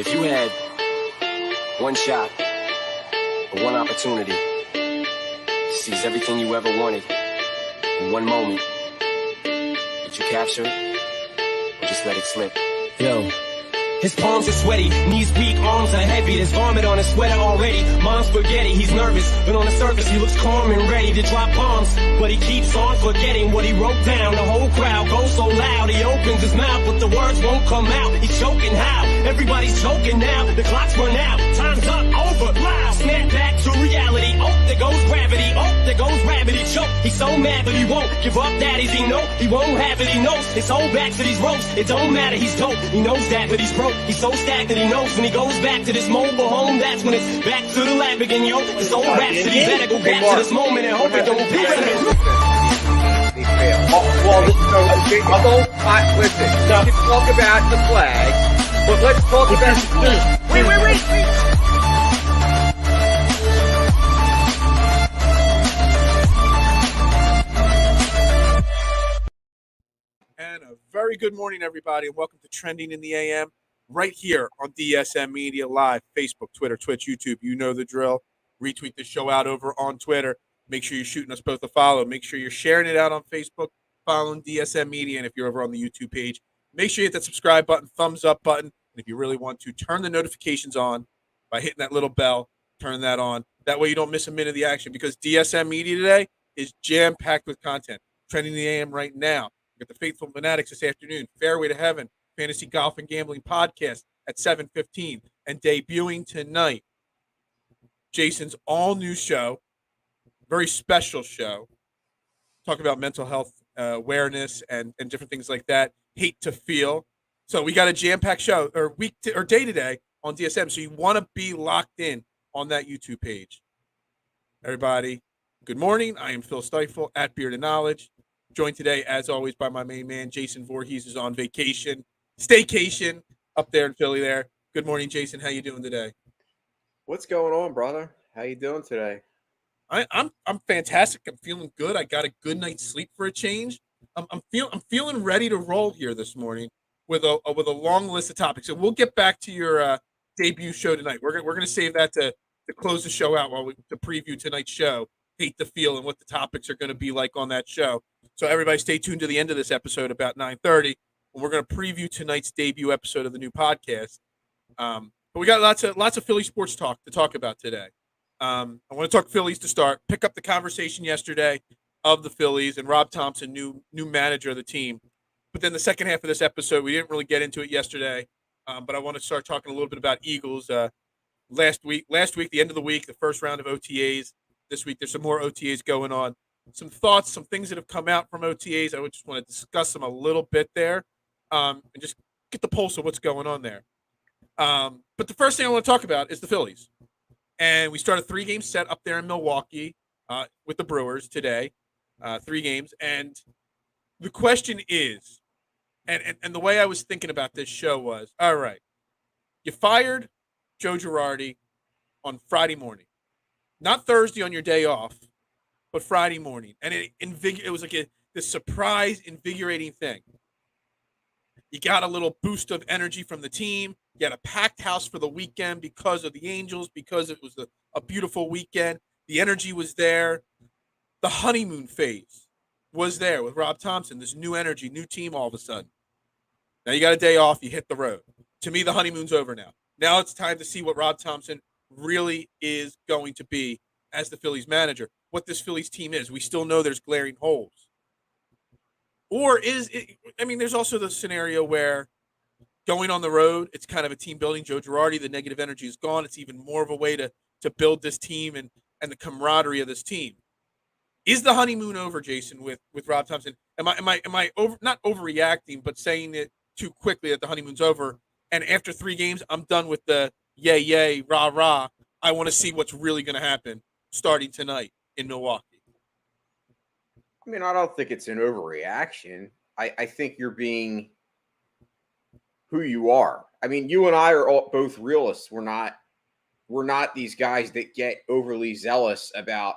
If you had one shot or one opportunity to seize everything you ever wanted in one moment, would you capture it or just let it slip? Yo. His palms are sweaty, knees weak, arms are heavy. There's vomit on his sweater already. Mom's spaghetti, he's nervous, but on the surface he looks calm and ready to drop bombs. But he keeps on forgetting what he wrote down. The whole crowd goes so loud, he opens his mouth, but the words won't come out. He's choking how? Everybody's choking now. The clock's run out, time's up, over, loud. Snap back to reality. Oh, there goes gravity. Oh, there goes rabbit. He choke. He's so mad, but he won't give up. Daddies, he know he won't have it. He knows his whole back to these ropes. It don't matter, he's dope. He knows that, but he's broke. He's so stacked that he knows when he goes back to this mobile home, that's when it's back to the lab again, yo. This old rhapsody better go back to this moment and hope it don't pass him. Listen, we can talk about the flag, but let's talk about the team. Wait. And a very good morning, everybody, and welcome to Trending in the AM. Right here on DSM Media Live, Facebook, Twitter, Twitch, YouTube. You know the drill. Retweet the show out over on Twitter. Make sure you're shooting us both a follow. Make sure you're sharing it out on Facebook, following DSM Media. And if you're over on the YouTube page, make sure you hit that subscribe button, thumbs up button. And if you really want to, turn the notifications on by hitting that little bell. Turn that on. That way you don't miss a minute of the action, because DSM Media today is jam-packed with content. Trending in the AM right now. We got the Faithful Fanatics this afternoon. Fairway to Heaven. Fantasy Golf and Gambling Podcast at 7:15, and debuting tonight, Jason's all-new show, very special show, talk about mental health awareness and different things like that, Hate to Feel. So we got a jam-packed show, or day today on DSM, so you want to be locked in on that YouTube page. Everybody, good morning. I am Phil Steichen at Beard and Knowledge, joined today, as always, by my main man, Jason Voorhees, who's on vacation. Staycation up there in Philly there. Good morning, Jason. How you doing today? What's going on, brother? How you doing today? I'm fantastic. I'm feeling good. I got a good night's sleep for a change. I'm feeling ready to roll here this morning with a long list of topics. So we'll get back to your debut show tonight. We're gonna save that to close the show out to preview tonight's show, Hate the Feel, and what the topics are going to be like on that show. So everybody stay tuned to the end of this episode about 9:30. We're going to preview tonight's debut episode of the new podcast. But we got lots of Philly sports talk to talk about today. I want to talk Phillies to start. Pick up the conversation yesterday of the Phillies and Rob Thomson, new manager of the team. But then the second half of this episode, we didn't really get into it yesterday. But I want to start talking a little bit about Eagles. Last week, the end of the week, the first round of OTAs. This week, there's some more OTAs going on. Some thoughts, some things that have come out from OTAs. I would just want to discuss them a little bit there. And just get the pulse of what's going on there. But the first thing I want to talk about is the Phillies. And we start a 3-game set up there in Milwaukee with the Brewers today. 3 games. And the question is, and the way I was thinking about this show was, all right, you fired Joe Girardi on Friday morning. Not Thursday on your day off, but Friday morning. And it was like this surprise, invigorating thing. You got a little boost of energy from the team. You had a packed house for the weekend because of the Angels, because it was a beautiful weekend. The energy was there. The honeymoon phase was there with Rob Thomson, this new energy, new team all of a sudden. Now you got a day off. You hit the road. To me, the honeymoon's over now. Now it's time to see what Rob Thomson really is going to be as the Phillies manager, what this Phillies team is. We still know there's glaring holes. Or is it, there's also the scenario where going on the road, it's kind of a team building. Joe Girardi, the negative energy is gone. It's even more of a way to build this team and the camaraderie of this team. Is the honeymoon over, Jason, with Rob Thomson? Am I over, not overreacting, but saying it too quickly that the honeymoon's over? And after 3 games, I'm done with the yay, yay, rah, rah. I want to see what's really going to happen starting tonight in Milwaukee. I don't think it's an overreaction. I think you're being who you are. You and I are both realists. We're not these guys that get overly zealous about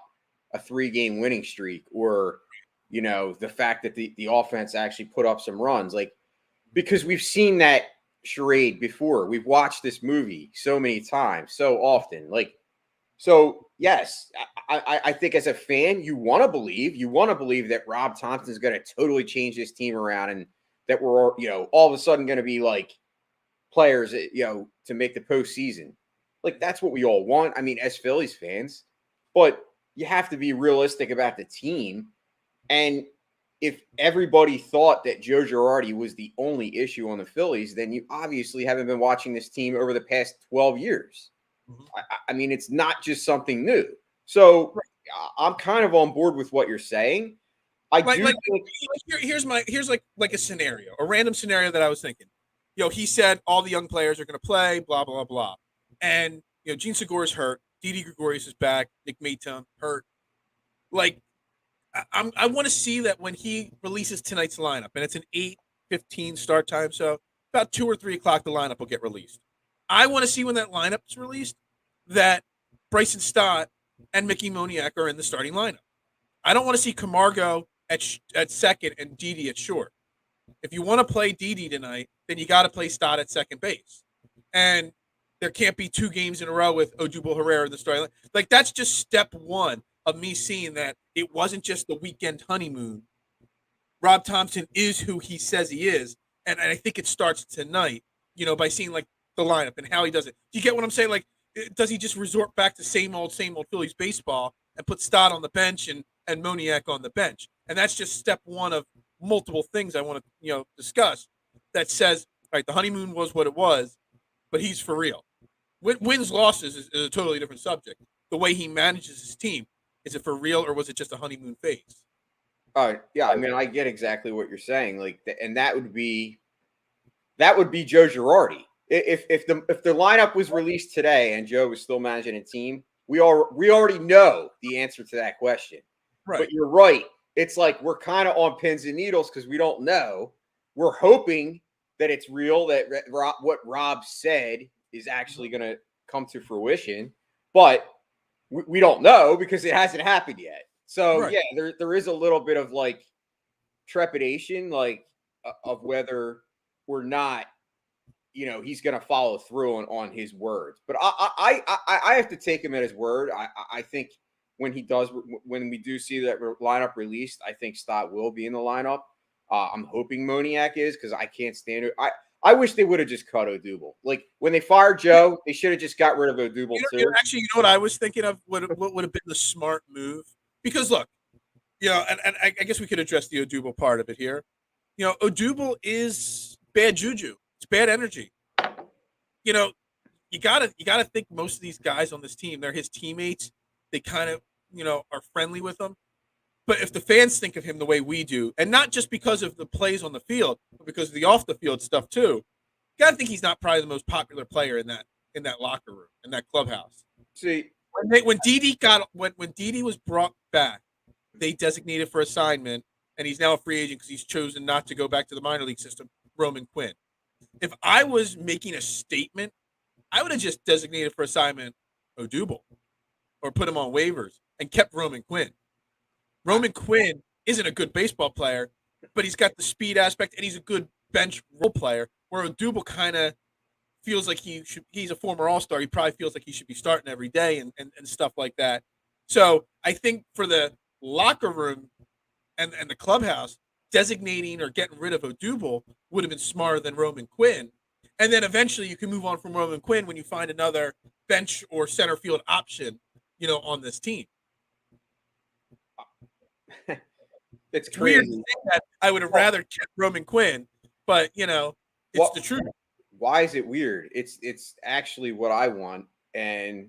a 3-game winning streak or, the fact that the offense actually put up some runs. Because we've seen that charade before. We've watched this movie so many times, so often. So yes, I think as a fan, you want to believe that Rob Thompson is going to totally change this team around, and that we're all of a sudden going to be like players, to make the postseason. Like that's what we all want. I mean, as Phillies fans, but you have to be realistic about the team. And if everybody thought that Joe Girardi was the only issue on the Phillies, then you obviously haven't been watching this team over the past 12 years. I mean, it's not just something new. So I'm kind of on board with what you're saying. Here's like a scenario, a random scenario that I was thinking. He said all the young players are going to play, blah, blah, blah. And, Gene Segura's hurt. Didi Gregorius is back. Nick Maton hurt. Like, I want to see that when he releases tonight's lineup, and it's an 8:15 start time, so about 2 or 3 o'clock the lineup will get released. I want to see when that lineup is released that Bryson Stott and Mickey Moniak are in the starting lineup. I don't want to see Camargo at second and Didi at short. If you want to play Didi tonight, then you got to play Stott at second base. And there can't be 2 games in a row with Odubel Herrera in the starting line. Like, that's just step one of me seeing that it wasn't just the weekend honeymoon. Rob Thomson is who he says he is. And I think it starts tonight, by seeing like the lineup and how he does it. Do you get what I'm saying? Like, does he just resort back to same old Phillies baseball and put Stott on the bench and Moniak on the bench? And that's just step one of multiple things I want to, discuss that says, all right, the honeymoon was what it was, but he's for real. Wins, losses is a totally different subject. The way he manages his team, is it for real or was it just a honeymoon phase? Yeah, I mean, I get exactly what you're saying. Like, and that would be Joe Girardi. If the lineup was released today and Joe was still managing a team, we already know the answer to that question. Right. But you're right. It's like we're kind of on pins and needles because we don't know. We're hoping that it's real, that what Rob said is actually going to come to fruition, but we don't know because it hasn't happened yet. So right. Yeah, there is a little bit of like trepidation, like of whether or not he's going to follow through on his words. But I have to take him at his word. I think when we do see that lineup released, I think Stott will be in the lineup. I'm hoping Moniak is because I can't stand it. I wish they would have just cut Odubel. Like when they fired Joe, they should have just got rid of Odubel too. Actually, you know what I was thinking of? What would have been the smart move? Because look, and I guess we could address the Odubel part of it here. Odubel is bad juju. It's bad energy. You gotta think most of these guys on this team, they're his teammates. They kind of, are friendly with him. But if the fans think of him the way we do, and not just because of the plays on the field, but because of the off the field stuff too, you gotta think he's not probably the most popular player in that locker room, in that clubhouse. See, when Didi was brought back, they designated for assignment, and he's now a free agent because he's chosen not to go back to the minor league system, Roman Quinn. If I was making a statement, I would have just designated for assignment Odubel or put him on waivers and kept Roman Quinn. Roman Quinn isn't a good baseball player, but he's got the speed aspect and he's a good bench role player, where Odubel kind of feels like he's a former All-Star. He probably feels like he should be starting every day and stuff like that. So I think for the locker room and the clubhouse, designating or getting rid of Odubel would have been smarter than Roman Quinn. And then eventually you can move on from Roman Quinn when you find another bench or center field option, on this team. It's weird to say that I would have rather kept Roman Quinn, but it's the truth. Why is it weird? It's actually what I want, and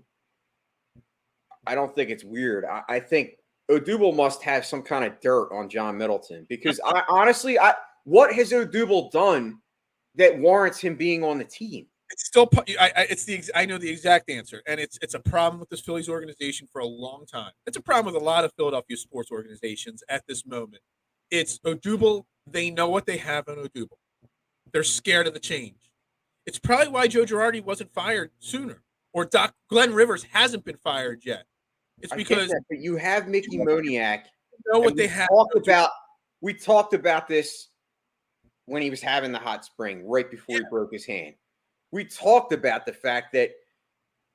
I don't think it's weird. I think Odubel must have some kind of dirt on John Middleton, because honestly, what has Odubel done that warrants him being on the team? It's still I know the exact answer, and it's a problem with this Phillies organization for a long time. It's a problem with a lot of Philadelphia sports organizations at this moment. It's Odubel. They know what they have on Odubel. They're scared of the change. It's probably why Joe Girardi wasn't fired sooner, or Glenn Rivers hasn't been fired yet. It's because but you have Mickey Moniak. Know what they have. We talked about this when he was having the hot spring right before he broke his hand. We talked about the fact that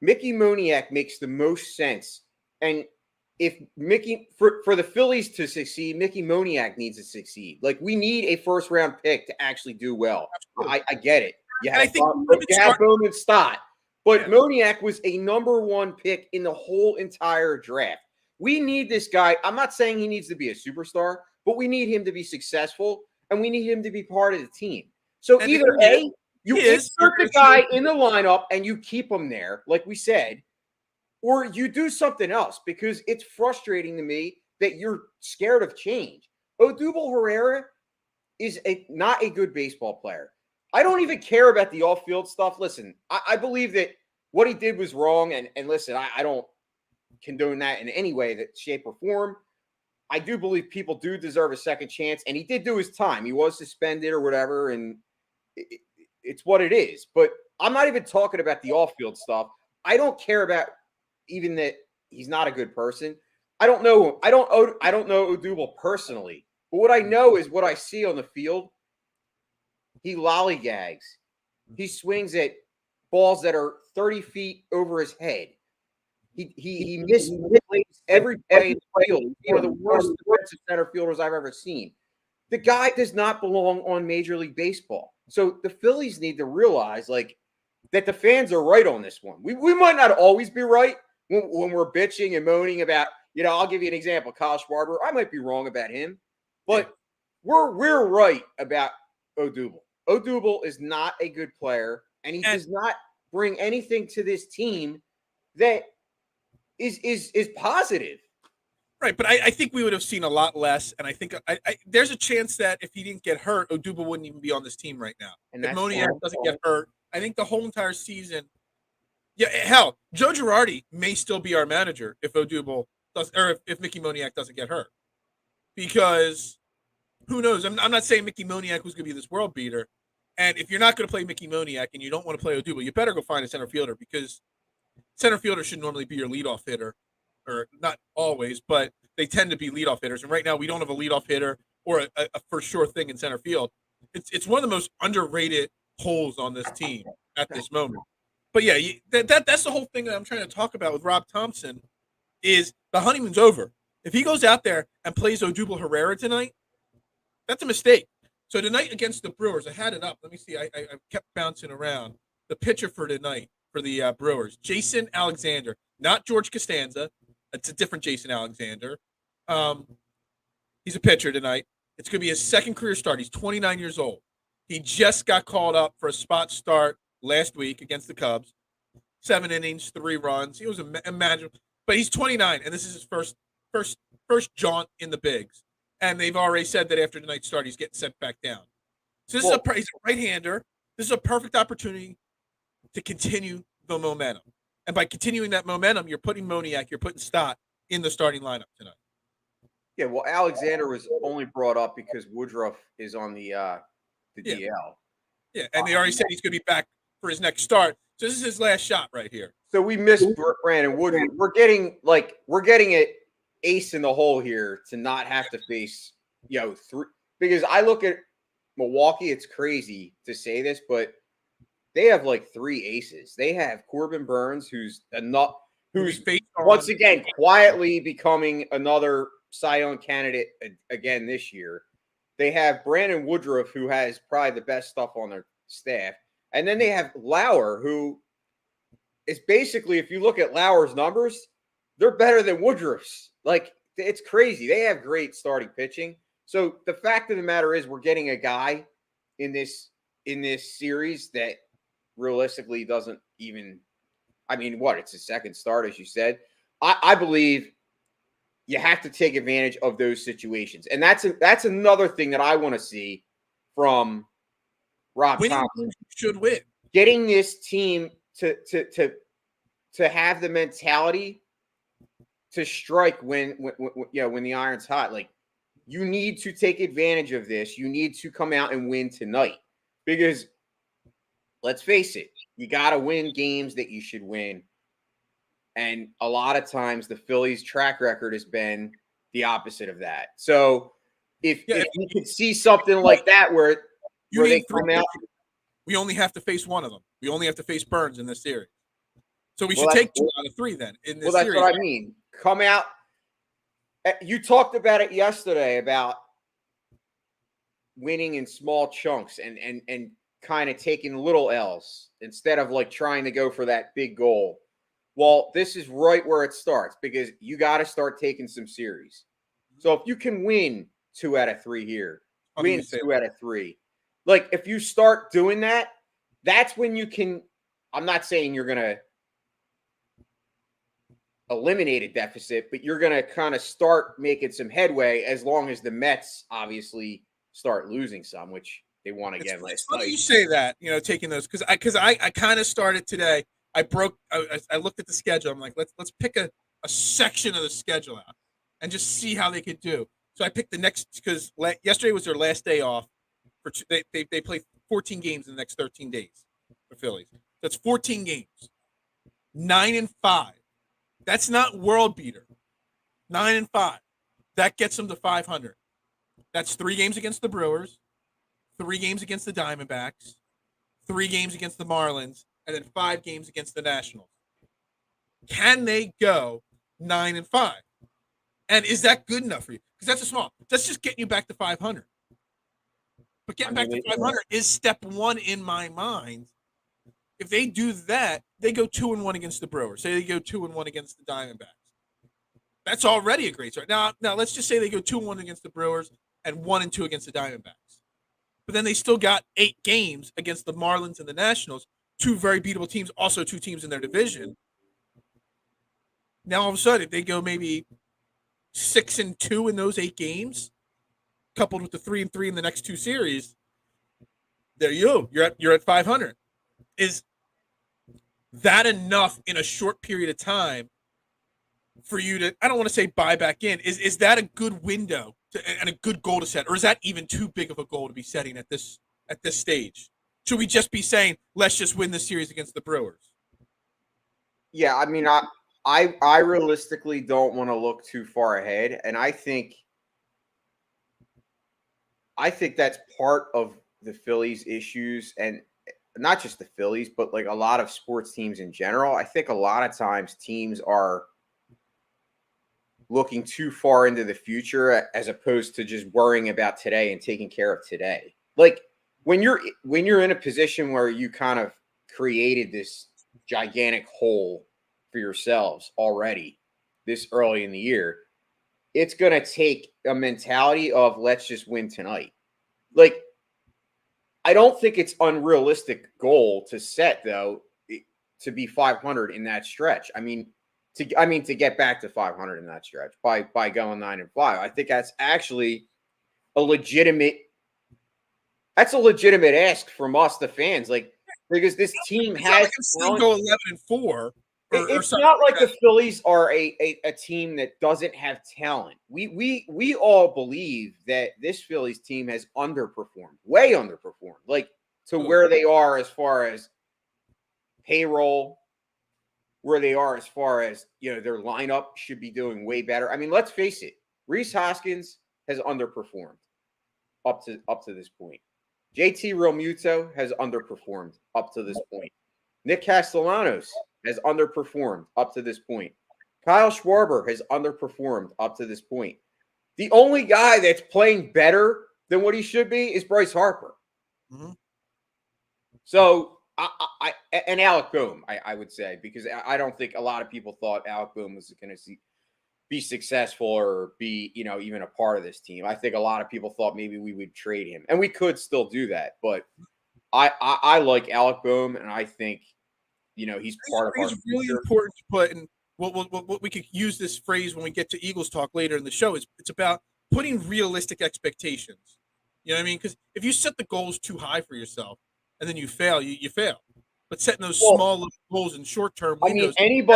Mickey Moniak makes the most sense. And if for the Phillies to succeed, Mickey Moniak needs to succeed. Like, we need a first-round pick to actually do well. I get it. I think you have Bowman Stott. But Moniak was a number 1 pick in the whole entire draft. We need this guy. I'm not saying he needs to be a superstar, but we need him to be successful, and we need him to be part of the team. So and either A, you insert the guy in the lineup and you keep him there, like we said, or you do something else, because it's frustrating to me that you're scared of change. Odubel Herrera is not a good baseball player. I don't even care about the off-field stuff. Listen, I believe that what he did was wrong, and listen, I don't condone that in any way, that shape, or form. I do believe people do deserve a second chance, and he did do his time. He was suspended or whatever, and it's what it is. But I'm not even talking about the off-field stuff. I don't care about even that he's not a good person. I don't know Odubel personally, but what I know is what I see on the field. He lollygags. He swings at balls that are 30 feet over his head. He misplays every play in the field. He's one of the worst defensive center fielders I've ever seen. The guy does not belong on Major League Baseball. So the Phillies need to realize, like, that the fans are right on this one. We might not always be right when we're bitching and moaning about, I'll give you an example. Kyle Schwarber, I might be wrong about him, but we're right about Odubel. Odubel is not a good player, and he does not bring anything to this team that is positive. Right, but I think we would have seen a lot less, and I think there's a chance that if he didn't get hurt, Odubel wouldn't even be on this team right now. And if Moniak doesn't get hurt, I think the whole entire season, hell, Joe Girardi may still be our manager if Odubel does, or if Mickey Moniak doesn't get hurt, because who knows? I'm not saying Mickey Moniak was going to be this world beater, and if you're not going to play Mickey Moniak and you don't want to play Odubel, you better go find a center fielder, because center fielder should normally be your leadoff hitter. Or not always, but they tend to be leadoff hitters. And right now, we don't have a leadoff hitter or a for sure thing in center field. It's one of the most underrated holes on this team at this moment. But yeah, that's the whole thing that I'm trying to talk about with Rob Thomson is the honeymoon's over. If he goes out there and plays Odubel Herrera tonight, that's a mistake. So tonight against the Brewers, I had it up. Let me see. I kept bouncing around. The pitcher for tonight for the Brewers, Jason Alexander, not George Costanza. It's a different Jason Alexander. He's a pitcher tonight. It's going to be his second career start. He's 29 years old. He just got called up for a spot start last week against the Cubs. 7 innings, 3 runs. He was imaginable. But he's 29, and this is his first jaunt in the bigs. And they've already said that after tonight's start, he's getting sent back down. So he's a right-hander. This is a perfect opportunity to continue the momentum. And by continuing that momentum, you're putting Moniak, you're putting Stott in the starting lineup tonight. Yeah, well, Alexander was only brought up because Woodruff is on the DL. Yeah, and they already said he's going to be back for his next start. So this is his last shot right here. So we missed Brandon Woodruff. We're getting an ace in the hole here to not have to face 3, because I look at Milwaukee. It's crazy to say this, but they have 3 aces. They have Corbin Burns, who's once again quietly becoming another Cy Young candidate again this year. They have Brandon Woodruff, who has probably the best stuff on their staff. And then they have Lauer, who is basically, if you look at Lauer's numbers, they're better than Woodruff's. It's crazy. They have great starting pitching. So the fact of the matter is we're getting a guy in this series that realistically doesn't even, it's his second start, as you said. I believe you have to take advantage of those situations. And that's another thing that I want to see from Rob Thomson. Should win. Getting this team to have the mentality to strike when the iron's hot. You need to take advantage of this. You need to come out and win tonight, because let's face it, you got to win games that you should win. And a lot of times the Phillies' track record has been the opposite of that. So if you could see something like that where You where they need three. come out. We only have to face one of them. We only have to face Burns in this series. So we Well, should take 2 out of 3 then in this Well, that's series. what I mean. Come out. You talked about it yesterday about winning in small chunks and kind of taking little L's instead of like trying to go for that big goal. Well, this is right where it starts because you got to start taking some series. So if you can win 2 out of 3 here, win 2 out of 3. Like if you start doing that, that's when you can. I'm not saying you're going to eliminate a deficit, but you're going to kind of start making some headway as long as the Mets obviously start losing some, which they won again last night. You say that, taking those because I kind of started today. I looked at the schedule. I'm like, let's pick a section of the schedule out and just see how they could do. So I picked the next because yesterday was their last day off. They play 14 games in the next 13 days. The Phillies. That's 14 games. 9-5. That's not world beater. 9-5. That gets them to 500. That's 3 games against the Brewers, 3 games against the Diamondbacks, 3 games against the Marlins, and then 5 games against the Nationals. Can they go 9-5? And is that good enough for you? Because that's just getting you back to 500. But getting back to 500 is step 1 in my mind. If they do that, they go 2-1 against the Brewers. Say they go 2-1 against the Diamondbacks. That's already a great start. Now let's just say they go 2-1 against the Brewers and 1-2 against the Diamondbacks. But then they still got 8 games against the Marlins and the Nationals, 2 very beatable teams, also 2 teams in their division. Now all of a sudden, if they go maybe 6-2 in those 8 games, coupled with the 3-3 in the next 2 series, there you go. You're at 500. Is that enough in a short period of time for you to, I don't want to say buy back in. Is that a good window and a good goal to set? Or is that even too big of a goal to be setting at this stage? Should we just be saying, let's just win this series against the Brewers? Yeah, I mean, I realistically don't want to look too far ahead. And I think that's part of the Phillies' issues, and not just the Phillies, but like a lot of sports teams in general. I think a lot of times teams are looking too far into the future as opposed to just worrying about today and taking care of today. Like when you're in a position where you kind of created this gigantic hole for yourselves already this early in the year, it's going to take a mentality of let's just win tonight. Like, I don't think it's unrealistic goal to set though to be 500 in that stretch. I mean to get back to 500 in that stretch by going 9-5. I think that's actually a legitimate ask from us, the fans, like because this team has still go 11-4. It's not like the Phillies are a team that doesn't have talent. We all believe that this Phillies team has underperformed, way underperformed, like to where they are as far as payroll, where they are as far as their lineup should be doing way better. I mean, let's face it, Rhys Hoskins has underperformed up to this point. JT Realmuto has underperformed up to this point. Nick Castellanos has underperformed up to this point. Kyle Schwarber has underperformed up to this point. The only guy that's playing better than what he should be is Bryce Harper. Mm-hmm. So, and Alec Boehm, I would say, because I don't think a lot of people thought Alec Boehm was going to be successful or be, even a part of this team. I think a lot of people thought maybe we would trade him, and we could still do that. But I like Alec Boehm, and I think he's part of our future. It's really important to put, and what we could use this phrase when we get to Eagles talk later in the show is it's about putting realistic expectations. You know what I mean? Because if you set the goals too high for yourself and then you fail, you fail. But setting those small little goals in short-term windows. I mean,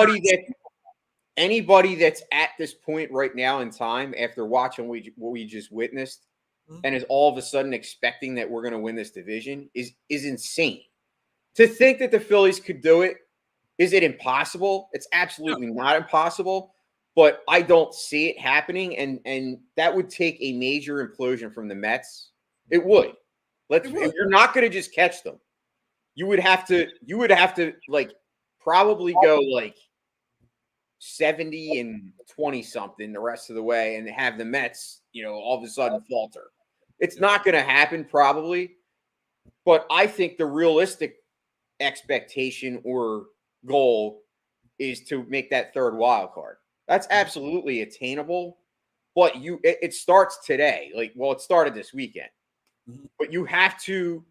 anybody that's at this point right now in time after watching what we just witnessed and is all of a sudden expecting that we're going to win this division is insane. To think that the Phillies could do it, is it impossible? It's absolutely not impossible, but I don't see it happening, and that would take a major implosion from the Mets. It would. You're not going to just catch them. You would have to like probably go like 70 and 20 something the rest of the way and have the Mets, all of a sudden falter. It's not going to happen probably, but I think the realistic expectation or goal is to make that third wild card. That's absolutely attainable, but it starts today. It started this weekend. But you have to,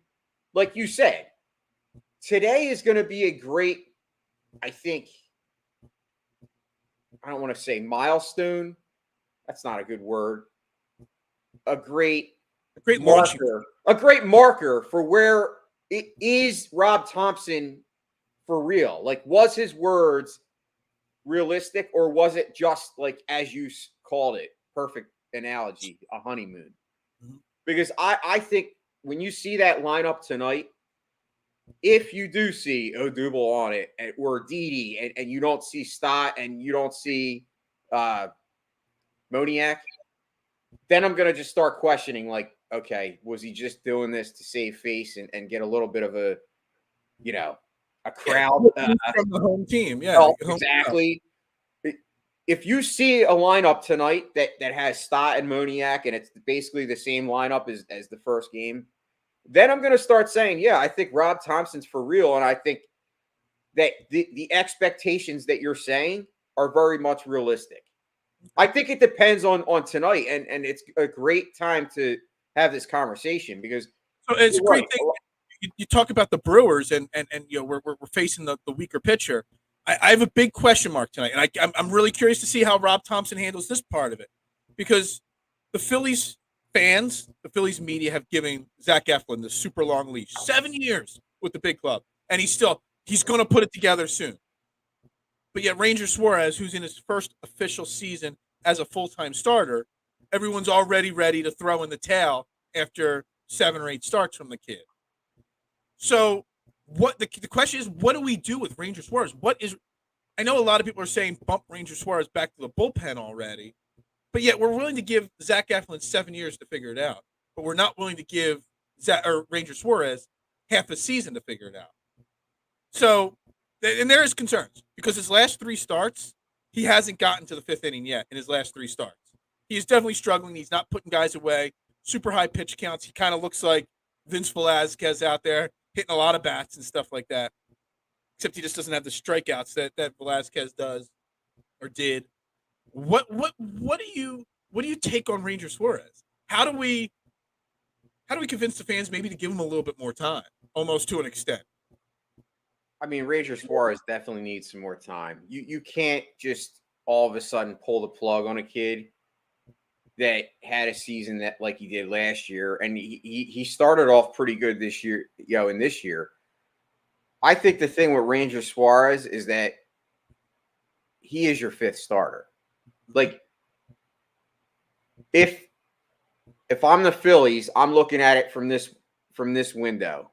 like you said, today is going to be a great, I think, I don't want to say milestone. That's not a good word. A great marker for where it is Rob Thomson for real. Like, was his words realistic, or was it just like, as you called it, perfect analogy, a honeymoon? Because I think when you see that lineup tonight, if you do see Odubel on it or Didi and you don't see Stott and you don't see Moniak, then I'm going to just start questioning, like, okay, was he just doing this to save face and get a little bit of a crowd from the home team? Yeah, exactly. If you see a lineup tonight that has Stott and Moniak and it's basically the same lineup as the first game, then I'm going to start saying, yeah, I think Rob Thomson's for real. And I think that the expectations that you're saying are very much realistic. I think it depends on tonight. And it's a great time to have this conversation because it's a great thing. You talk about the Brewers and we're facing the weaker pitcher. I have a big question mark tonight, and I'm really curious to see how Rob Thomson handles this part of it, because the Phillies fans, the Phillies media have given Zach Eflin the super long leash, 7 years with the big club, and he's going to put it together soon. But yet Ranger Suarez, who's in his first official season as a full-time starter, everyone's already ready to throw in the towel after 7 or 8 starts from the kid. So what the question is, what do we do with Ranger Suarez? I know a lot of people are saying bump Ranger Suarez back to the bullpen already, but yet we're willing to give Zach Eflin 7 years to figure it out, but we're not willing to give Ranger Suarez half a season to figure it out. So, and there is concerns because his last 3 starts, he hasn't gotten to the 5th inning yet in his last 3 starts. He's definitely struggling. He's not putting guys away. Super high pitch counts. He kind of looks like Vince Velasquez out there, hitting a lot of bats and stuff like that. Except he just doesn't have the strikeouts that Velasquez does or did. What do you take on Ranger Suarez? How do we convince the fans maybe to give him a little bit more time, almost to an extent? I mean, Ranger Suarez definitely needs some more time. You can't just all of a sudden pull the plug on a kid that had a season that like he did last year, and he started off pretty good this year, in this year. I think the thing with Ranger Suarez is that he is your 5th starter. Like, if I'm the Phillies, I'm looking at it from this window.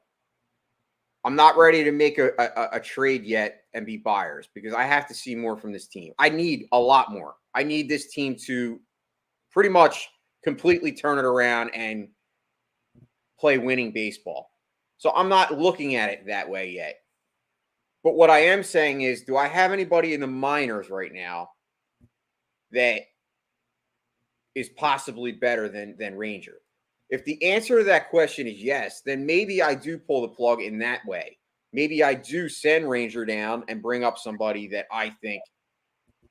I'm not ready to make a trade yet and be buyers because I have to see more from this team. I need a lot more. I need this team to pretty much completely turn it around and play winning baseball. So I'm not looking at it that way yet. But what I am saying is, do I have anybody in the minors right now that is possibly better than Ranger? If the answer to that question is yes, then maybe I do pull the plug in that way. Maybe I do send Ranger down and bring up somebody that I think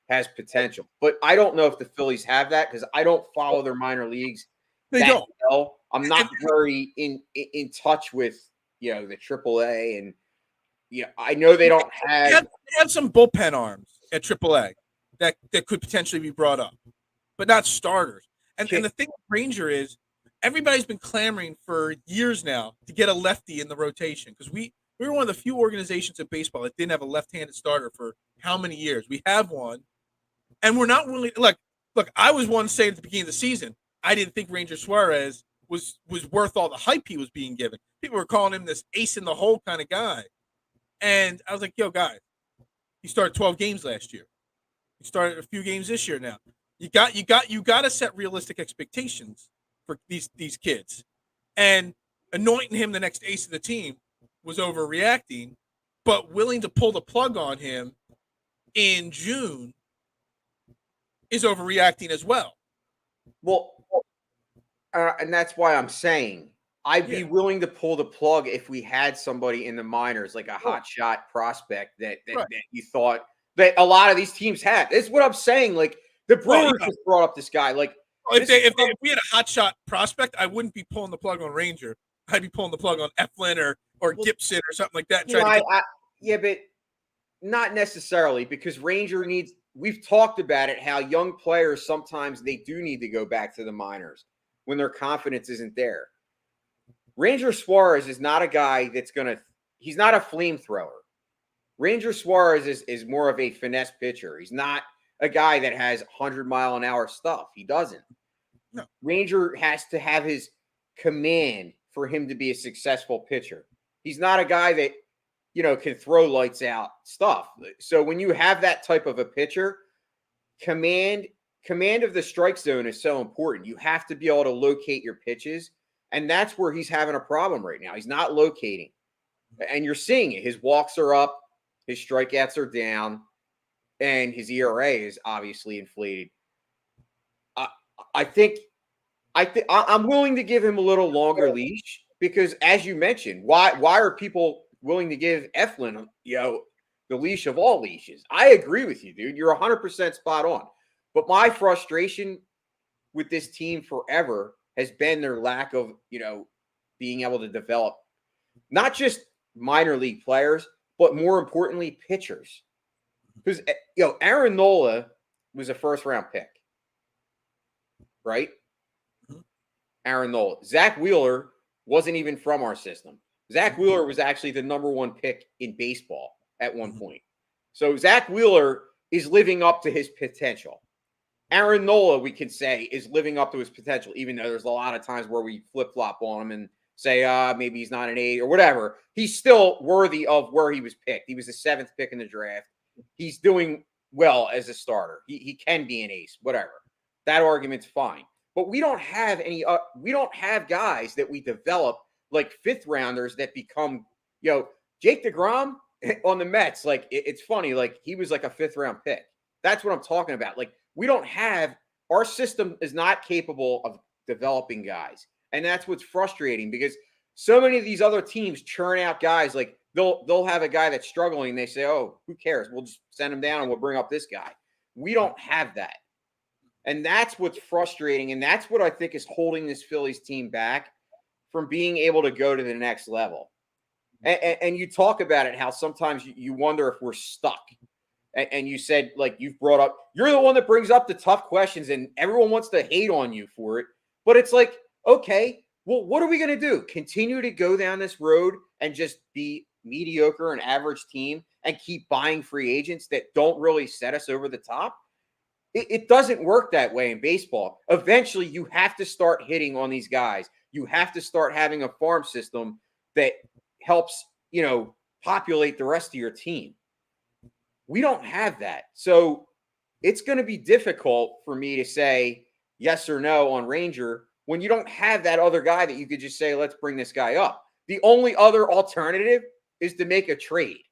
has potential. But I don't know if the Phillies have that because I don't follow their minor leagues that don't. Well. I'm not very in touch with the AAA, and I know they don't have. They have some bullpen arms at AAA that could potentially be brought up, but not starters. And the thing with Ranger is everybody's been clamoring for years now to get a lefty in the rotation because we were one of the few organizations in baseball that didn't have a left-handed starter for how many years. We have one, and we're not willing. Look, I was one saying at the beginning of the season, I didn't think Ranger Suarez was worth all the hype he was being given. People were calling him this ace in the hole kind of guy. And I was like, yo, guys, he started 12 games last year. He started a few games this year now. You got to set realistic expectations for these kids. And anointing him the next ace of the team was overreacting, but willing to pull the plug on him in June is overreacting as well. Well, and that's why I'm saying I'd be willing to pull the plug if we had somebody in the minors, like a hot shot prospect that you thought that a lot of these teams had. This is what I'm saying. Like the Brewers just brought up this guy. Like if we had a hot shot prospect, I wouldn't be pulling the plug on Ranger. I'd be pulling the plug on Eflin or Gibson or something like that. But not necessarily, because Ranger needs. We've talked about it, how young players sometimes they do need to go back to the minors when their confidence isn't there. Ranger Suarez is not a guy that's he's not a flamethrower. Ranger Suarez is more of a finesse pitcher. He's not a guy that has 100-mile-an-hour stuff. He doesn't. No. Ranger has to have his command for him to be a successful pitcher. He's not a guy that, can throw lights out stuff. So when you have that type of a pitcher, command of the strike zone is so important. You have to be able to locate your pitches, and that's where he's having a problem right now. He's not locating, and you're seeing it. His walks are up, his strikeouts are down, and his ERA is obviously inflated. I'm willing to give him a little longer leash because, as you mentioned, why are people willing to give Eflin, the leash of all leashes? I agree with you, dude. You're 100% spot on. But my frustration with this team forever has been their lack of, being able to develop not just minor league players, but more importantly, pitchers. Because, Aaron Nola was a first-round pick, right? Mm-hmm. Aaron Nola. Zach Wheeler wasn't even from our system. Zach Wheeler was actually the number one pick in baseball at one point. So Zach Wheeler is living up to his potential. Aaron Nola, we can say, is living up to his potential, even though there's a lot of times where we flip-flop on him and say, maybe he's not an 8 or whatever. He's still worthy of where he was picked. He was the 7th pick in the draft. He's doing well as a starter. He can be an ace, whatever. That argument's fine. But we don't have we don't have guys that we develop like 5th rounders that become, Jake DeGrom on the Mets. Like, it's funny. Like, he was like a 5th round pick. That's what I'm talking about. Like, we don't have, our system is not capable of developing guys. And that's what's frustrating, because so many of these other teams churn out guys. Like, they'll have a guy that's struggling and they say, oh, who cares? We'll just send him down and we'll bring up this guy. We don't have that. And that's what's frustrating. And that's what I think is holding this Phillies team back from being able to go to the next level. And you talk about it, how sometimes you wonder if we're stuck. And you said, like, you've brought up, you're the one that brings up the tough questions and everyone wants to hate on you for it. But it's like, okay, well, what are we going to do? Continue to go down this road and just be mediocre and average team and keep buying free agents that don't really set us over the top? It doesn't work that way in baseball. Eventually, you have to start hitting on these guys. You have to start having a farm system that helps, populate the rest of your team. We don't have that. So it's going to be difficult for me to say yes or no on Ranger when you don't have that other guy that you could just say, let's bring this guy up. The only other alternative is to make a trade,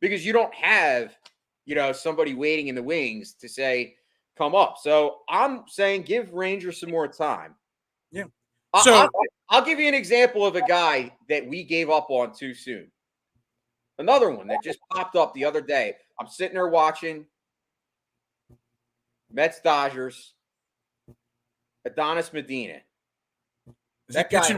because you don't have, somebody waiting in the wings to say, come up. So I'm saying give Ranger some more time. Yeah. So I'll give you an example of a guy that we gave up on too soon. Another one that just popped up the other day. I'm sitting there watching Mets Dodgers, Adonis Medina. That guy has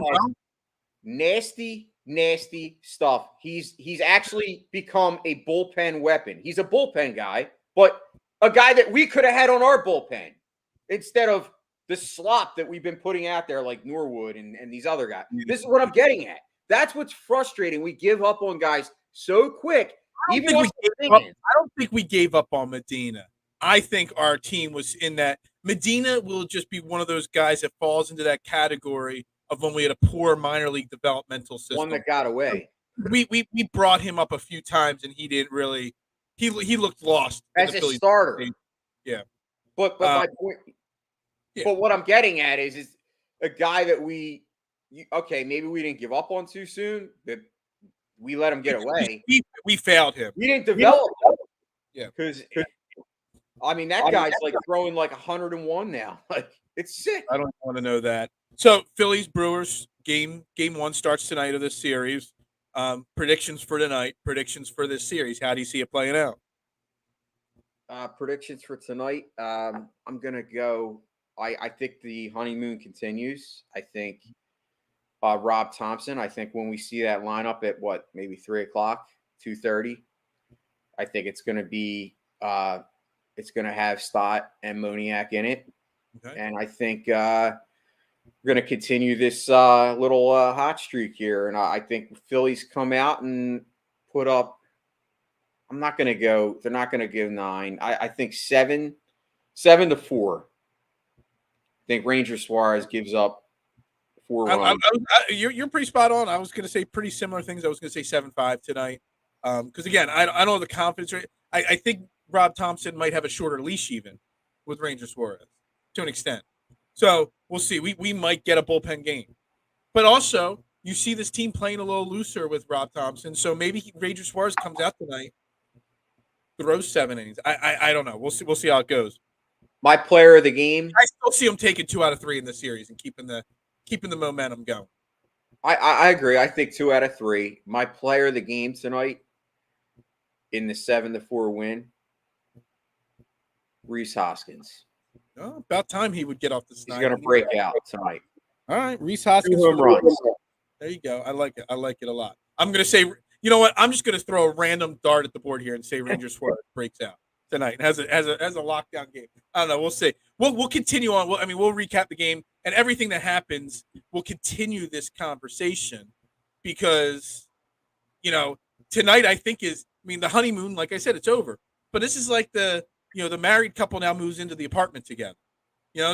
nasty stuff. He's actually become a bullpen weapon. He's a bullpen guy, but a guy that we could have had on our bullpen instead of the slop that we've been putting out there like Norwood and these other guys. This is what I'm getting at. That's what's frustrating. We give up on guys so quick. I don't think we gave up on Medina. I think our team was in that. Medina will just be one of those guys that falls into that category of when we had a poor minor league developmental system. One that got away. We brought him up a few times and he didn't really. He looked lost as a starter. Yeah, but my point. Yeah. But what I'm getting at is a guy that we Okay, maybe we didn't give up on too soon, but we let him get away. We failed him. We didn't develop him. Yeah. Because, I mean, that guy's like throwing like 101 now. Like, it's sick. I don't want to know that. So, Phillies, Brewers, game one starts tonight of this series. Predictions for tonight, predictions for this series. How do you see it playing out? Predictions for tonight. I'm going to go. I think the honeymoon continues. I think Rob Thomson. I think when we see that lineup at maybe 3 o'clock, 2:30, I think it's going to be it's going to have Stott and Moniak in it. Okay. And I think we're going to continue this little hot streak here. And I think Phillies come out and put up. I'm not going to go. They're not going to give 9. I think 7-4. I think Ranger Suarez gives up 4 runs. You're pretty spot on. I was going to say pretty similar things. I was going to say 7-5 tonight. Because again, I don't have the confidence rate. I think Rob Thomson might have a shorter leash even with Ranger Suarez to an extent. So we'll see. We might get a bullpen game, but also you see this team playing a little looser with Rob Thomson. So maybe Ranger Suarez comes out tonight, throws 7 innings. I don't know. We'll see. We'll see how it goes. My player of the game. I still see him taking 2 out of 3 in the series and keeping the momentum going. I agree. I think 2 out of 3. My player of the game tonight in the 7-4 win, Rhys Hoskins. Oh, about time he would get off the snide. He's going to break out tonight. All right, Rhys Hoskins. 2 home runs. There you go. I like it. I like it a lot. I'm going to say, you know what? I'm just going to throw a random dart at the board here and say Ranger Suarez breaks out tonight and has a lockdown game. I don't know. We'll see. We'll continue on. We'll recap the game and everything that happens. We'll continue this conversation because, tonight I think the honeymoon, like I said, it's over. But this is like the married couple now moves into the apartment together.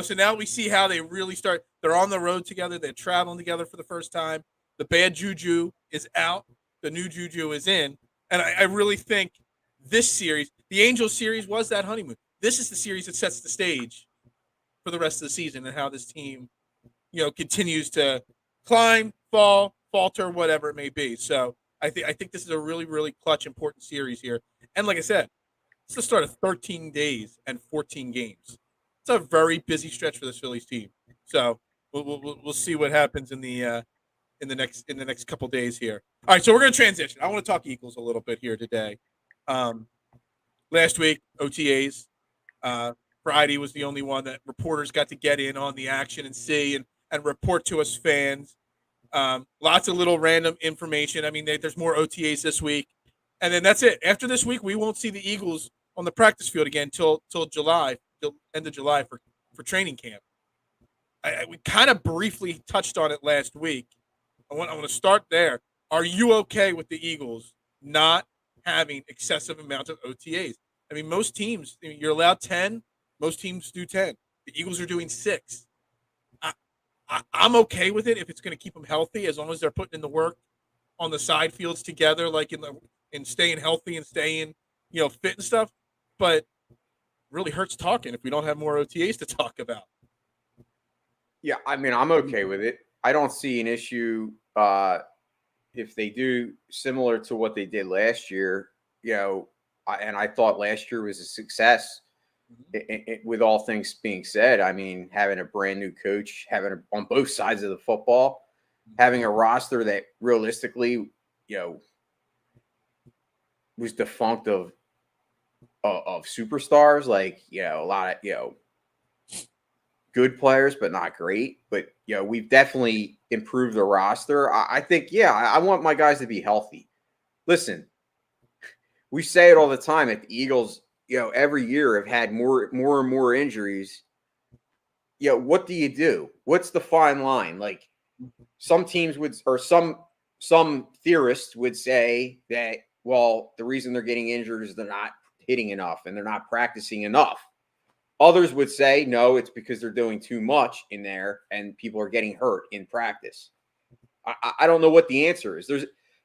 So now we see how they really start. They're on the road together. They're traveling together for the first time. The bad juju is out. The new juju is in. And I really think this series, the Angels series, was that honeymoon. This is the series that sets the stage for the rest of the season and how this team, continues to climb, fall, falter, whatever it may be. So I think this is a really, really clutch, important series here. And like I said, it's the start of 13 days and 14 games. It's a very busy stretch for this Phillies team. So we'll see what happens in the next couple days here. All right, so we're going to transition. I want to talk Eagles a little bit here today. Last week, OTAs. Friday was the only one that reporters got to get in on the action and see and report to us fans. Lots of little random information. There's more OTAs this week. And then that's it. After this week, we won't see the Eagles on the practice field again till July, till end of July for training camp. We kind of briefly touched on it last week. I want to start there. Are you okay with the Eagles not having excessive amounts of OTAs? Most teams, you're allowed 10. Most teams do 10. The Eagles are doing 6. I'm okay with it if it's going to keep them healthy, as long as they're putting in the work on the side fields together, like in staying healthy and staying, fit and stuff. But really hurts talking if we don't have more OTAs to talk about. Yeah, I'm okay with it. I don't see an issue if they do similar to what they did last year. And I thought last year was a success. With all things being said, having a brand new coach, on both sides of the football, having a roster that realistically, was defunct of superstars, like, a lot of, good players, but not great. But, we've definitely improved the roster. I think, I want my guys to be healthy. Listen, we say it all the time at the Eagles, every year have had more and more injuries. What do you do? What's the fine line? Like, some teams would, or some theorists would say that, well, the reason they're getting injured is they're not hitting enough and they're not practicing enough. Others would say, no, it's because they're doing too much in there and people are getting hurt in practice. I don't know what the answer is.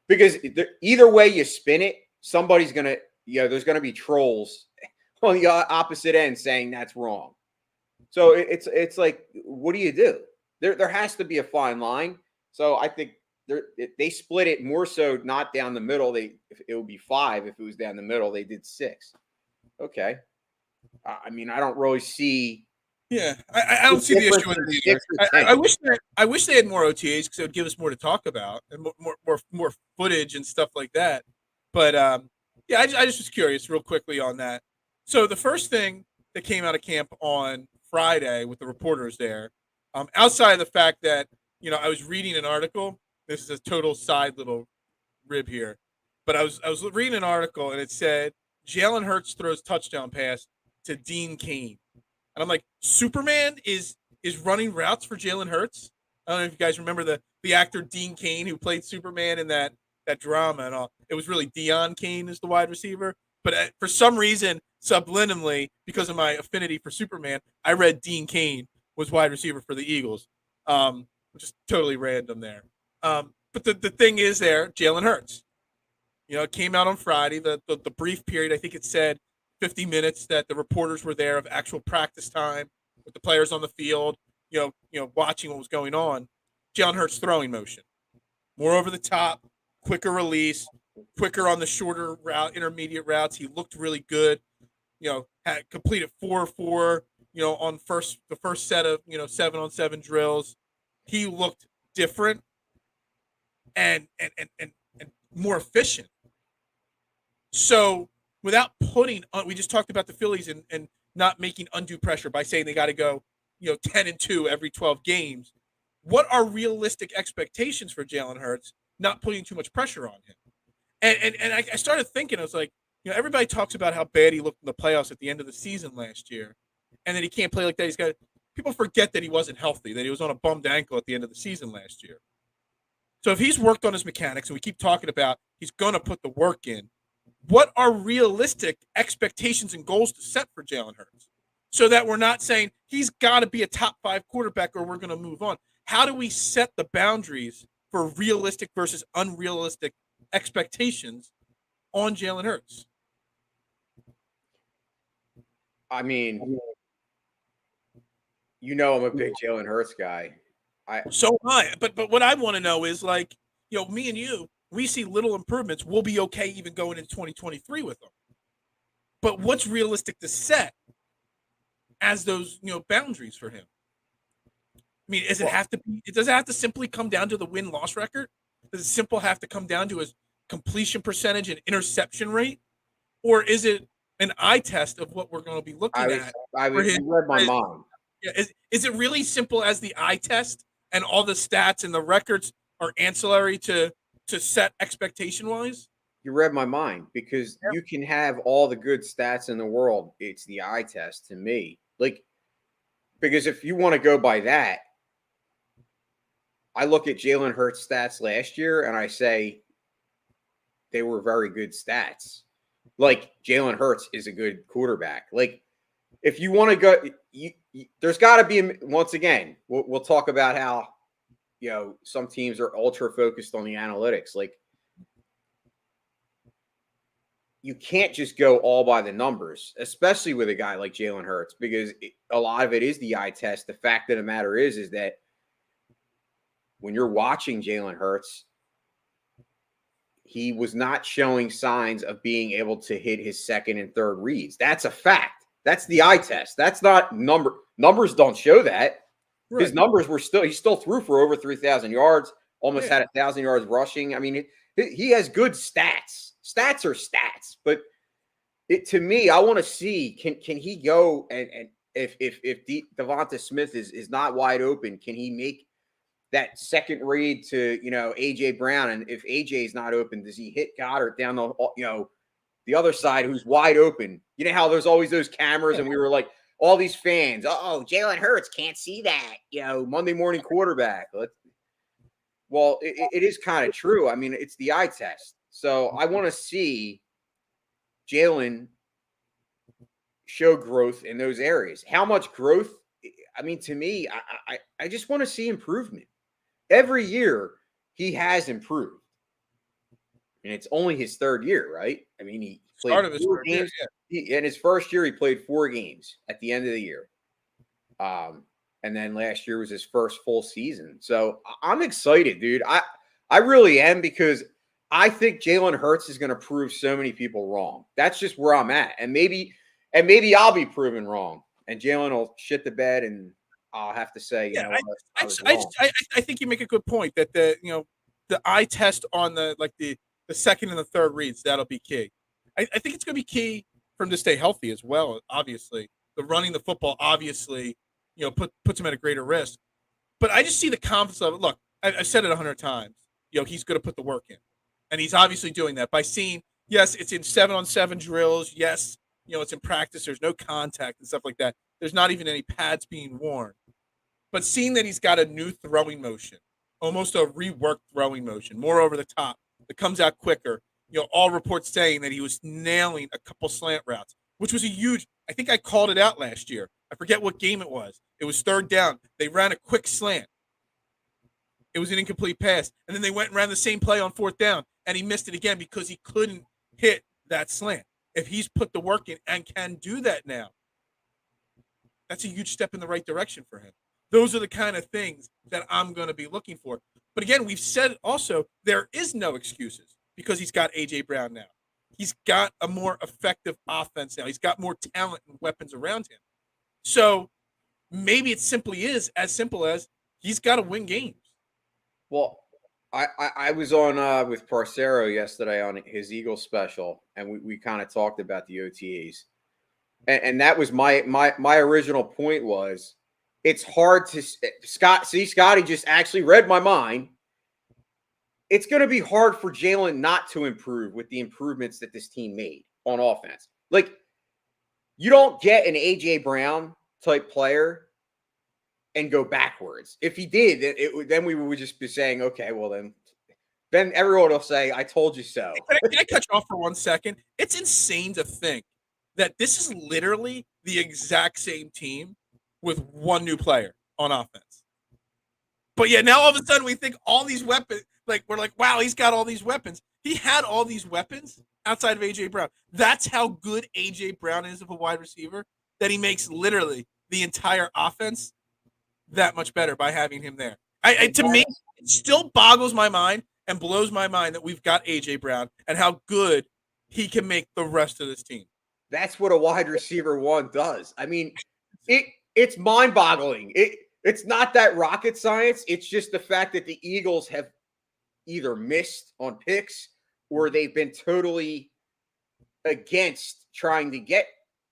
Because either way you spin it, somebody's going to, there's going to be trolls on the opposite end saying that's wrong. So it's like, what do you do? There has to be a fine line. So I think they split it more so not down the middle. It would be 5 if it was down the middle. They did 6. Okay. I mean, I don't really see. Yeah, I don't see the issue with it either. 6 or 10. I wish they had more OTAs because it would give us more to talk about and more footage and stuff like that. But yeah, I just was curious real quickly on that. So the first thing that came out of camp on Friday with the reporters there, outside of the fact that I was reading an article. This is a total side little rib here, but I was reading an article and it said Jalen Hurts throws touchdown pass to Dean Cain. And I'm like, Superman is running routes for Jalen Hurts. I don't know if you guys remember the actor Dean Cain who played Superman in that drama and all. It was really Deion Cain is the wide receiver. But for some reason, subliminally, because of my affinity for Superman, I read Dean Cain was wide receiver for the Eagles. Just totally random there. But the thing is there, Jalen Hurts. It came out on Friday, the brief period, I think it said 50 minutes that the reporters were there of actual practice time with the players on the field, watching what was going on. Jalen Hurts throwing motion. More over the top, quicker release, quicker on the shorter route, intermediate routes. He looked really good. Had completed 4-4, on the first set of, 7-on-7 drills. He looked different and more efficient. So without putting on, we just talked about the Phillies and not making undue pressure by saying they got to go, 10-2 every 12 games. What are realistic expectations for Jalen Hurts, not putting too much pressure on him? And I started thinking, I was like, everybody talks about how bad he looked in the playoffs at the end of the season last year, and that he can't play like that. People forget that he wasn't healthy, that he was on a bummed ankle at the end of the season last year. So if he's worked on his mechanics, and we keep talking about he's going to put the work in, what are realistic expectations and goals to set for Jalen Hurts? So that we're not saying he's got to be a top 5 quarterback or we're going to move on. How do we set the boundaries for realistic versus unrealistic expectations on Jalen Hurts? I mean, I'm a big Jalen Hurts guy. So am I. But what I want to know is, like, me and you, we see little improvements. We'll be okay even going into 2023 with them. But what's realistic to set as those, boundaries for him? I mean, does it have to simply come down to the win-loss record? Does it simply have to come down to his completion percentage and interception rate? Or is it an eye test of what we're going to be looking at? You read my mind. Yeah, is it really simple as the eye test and all the stats and the records are ancillary to set expectation-wise? You read my mind because you can have all the good stats in the world. It's the eye test to me. Like, because if you want to go by that, I look at Jalen Hurts' stats last year and I say they were very good stats. Like, Jalen Hurts is a good quarterback. Like, if you want to go, there's got to be, once again, we'll talk about how, some teams are ultra focused on the analytics. Like, you can't just go all by the numbers, especially with a guy like Jalen Hurts, because a lot of it is the eye test. The fact of the matter is that when you're watching Jalen Hurts, he was not showing signs of being able to hit his second and third reads. That's a fact. That's the eye test. That's not numbers don't show that. Right. His numbers were he still threw for over 3,000 yards, almost had 1,000 yards rushing. I mean, he has good stats. Stats are stats, but to me, I want to see can he go and if Devonta Smith is not wide open, can he make that second read to AJ Brown? And if AJ is not open, does he hit Goddard down the other side who's wide open? You know how there's always those cameras, and we were like, all these fans, Jalen Hurts can't see that, Monday morning quarterback. Well, it is kind of true. I mean, it's the eye test. So I want to see Jalen show growth in those areas. How much growth? I mean, to me, I just want to see improvement. Every year he has improved. And it's only his third year, right? I mean, he played 4 games. In his first year, he played 4 games at the end of the year. And then last year was his first full season. So I'm excited, dude. I really am, because I think Jalen Hurts is going to prove so many people wrong. That's just where I'm at. And maybe I'll be proven wrong. And Jalen will shit the bed, and I'll have to say, you know what, I was wrong. I think you make a good point that the eye test on the second and the third reads, that'll be key. I think it's going to be key for him to stay healthy as well. Obviously, the running the football obviously puts him at a greater risk. But I just see the confidence level. Look, I've said it 100 times. He's going to put the work in, and he's obviously doing that by seeing. Yes, it's in 7-on-7 drills. Yes, it's in practice. There's no contact and stuff like that. There's not even any pads being worn. But seeing that he's got a new throwing motion, almost a reworked throwing motion, more over the top, that comes out quicker. All reports saying that he was nailing a couple slant routes, which was a huge. I think I called it out last year. I forget what game it was. It was third down. They ran a quick slant. It was an incomplete pass. And then they went and ran the same play on fourth down, and he missed it again because he couldn't hit that slant. If he's put the work in and can do that now, that's a huge step in the right direction for him. Those are the kind of things that I'm going to be looking for. But again, we've said also there is no excuses because he's got A.J. Brown now. He's got a more effective offense now. He's got more talent and weapons around him. So maybe it simply is as simple as he's got to win games. Well, I was on with Parcero yesterday on his Eagles special, and we kind of talked about the OTAs. And that was my original point was, it's hard to Scotty just actually read my mind. It's going to be hard for Jalen not to improve with the improvements that this team made on offense. Like, you don't get an A.J. Brown type player and go backwards. If he did, then we would just be saying, okay, well then everyone will say, I told you so. Can I cut you off for 1 second? It's insane to think that this is literally the exact same team with one new player on offense. But yeah, now all of a sudden we think all these weapons, we're like, wow, he's got all these weapons. He had all these weapons outside of A.J. Brown. That's how good A.J. Brown is of a wide receiver, that he makes literally the entire offense that much better by having him there. To me, it still boggles my mind and blows my mind that we've got A.J. Brown and how good he can make the rest of this team. That's what a wide receiver one does. I mean, it's mind-boggling. It's not that rocket science. It's just the fact that the Eagles have either missed on picks or they've been totally against trying to get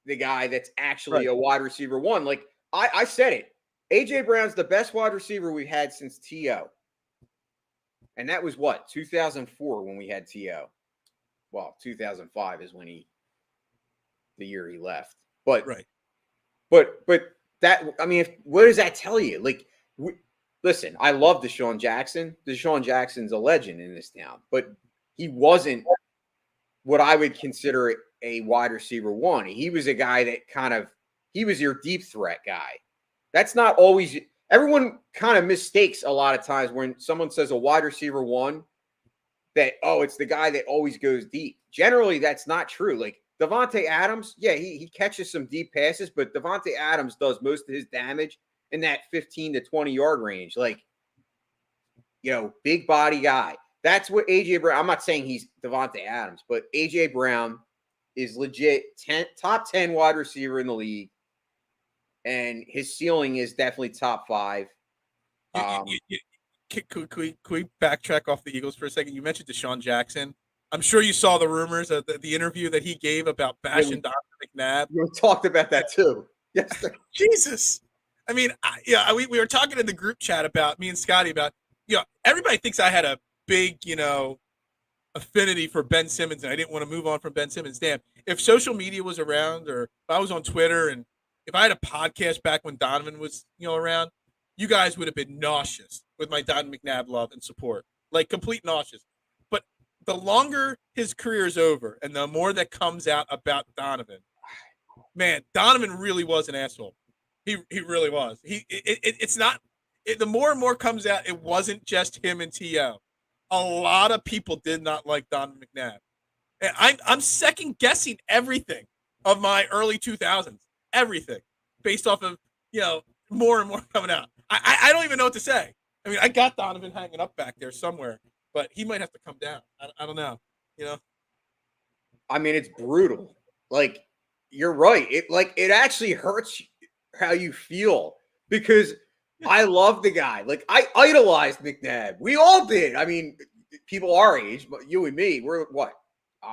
the guy that's actually a wide receiver one. Like I said it. A.J. Brown's the best wide receiver we've had since T.O. And that was 2004 when we had T.O. Well, 2005 is when the year he left. But that, I mean, what does that tell you? Like, listen, I love Deshaun Jackson. Deshaun Jackson's a legend in this town, but he wasn't what I would consider a wide receiver one. He was a guy that he was your deep threat guy. That's not always, everyone kind of mistakes a lot of times when someone says a wide receiver one that, it's the guy that always goes deep. Generally, that's not true. Like Davante Adams, yeah, he catches some deep passes, but Davante Adams does most of his damage in that 15 to 20 yard range. Like, big body guy. That's what A.J. Brown, I'm not saying he's Davante Adams, but A.J. Brown is legit top 10 wide receiver in the league. And his ceiling is definitely top 5. Can we backtrack off the Eagles for a second? You mentioned Deshaun Jackson. I'm sure you saw the rumors of the interview that he gave about bashing Donovan McNabb. We talked about that too. Yes, sir. Jesus. I mean, we were talking in the group chat about me and Scotty about, everybody thinks I had a big, affinity for Ben Simmons and I didn't want to move on from Ben Simmons. Damn, if social media was around or if I was on Twitter and if I had a podcast back when Donovan was, around, you guys would have been nauseous with my Donovan McNabb love and support, like complete nauseous. But the longer his career is over and the more that comes out about Donovan, man, Donovan really was an asshole. He really was. It's not. The more and more comes out, it wasn't just him and T.O. A lot of people did not like Donovan McNabb. And I'm second guessing everything of my early 2000s. Everything based off of, more and more coming out. I don't even know what to say. I mean, I got Donovan hanging up back there somewhere, but he might have to come down. I don't know. You know. I mean, it's brutal. Like, you're right. It actually hurts how you feel because I love the guy. Like, I idolized McNabb. We all did. I mean, people our age, but you and me, we're what?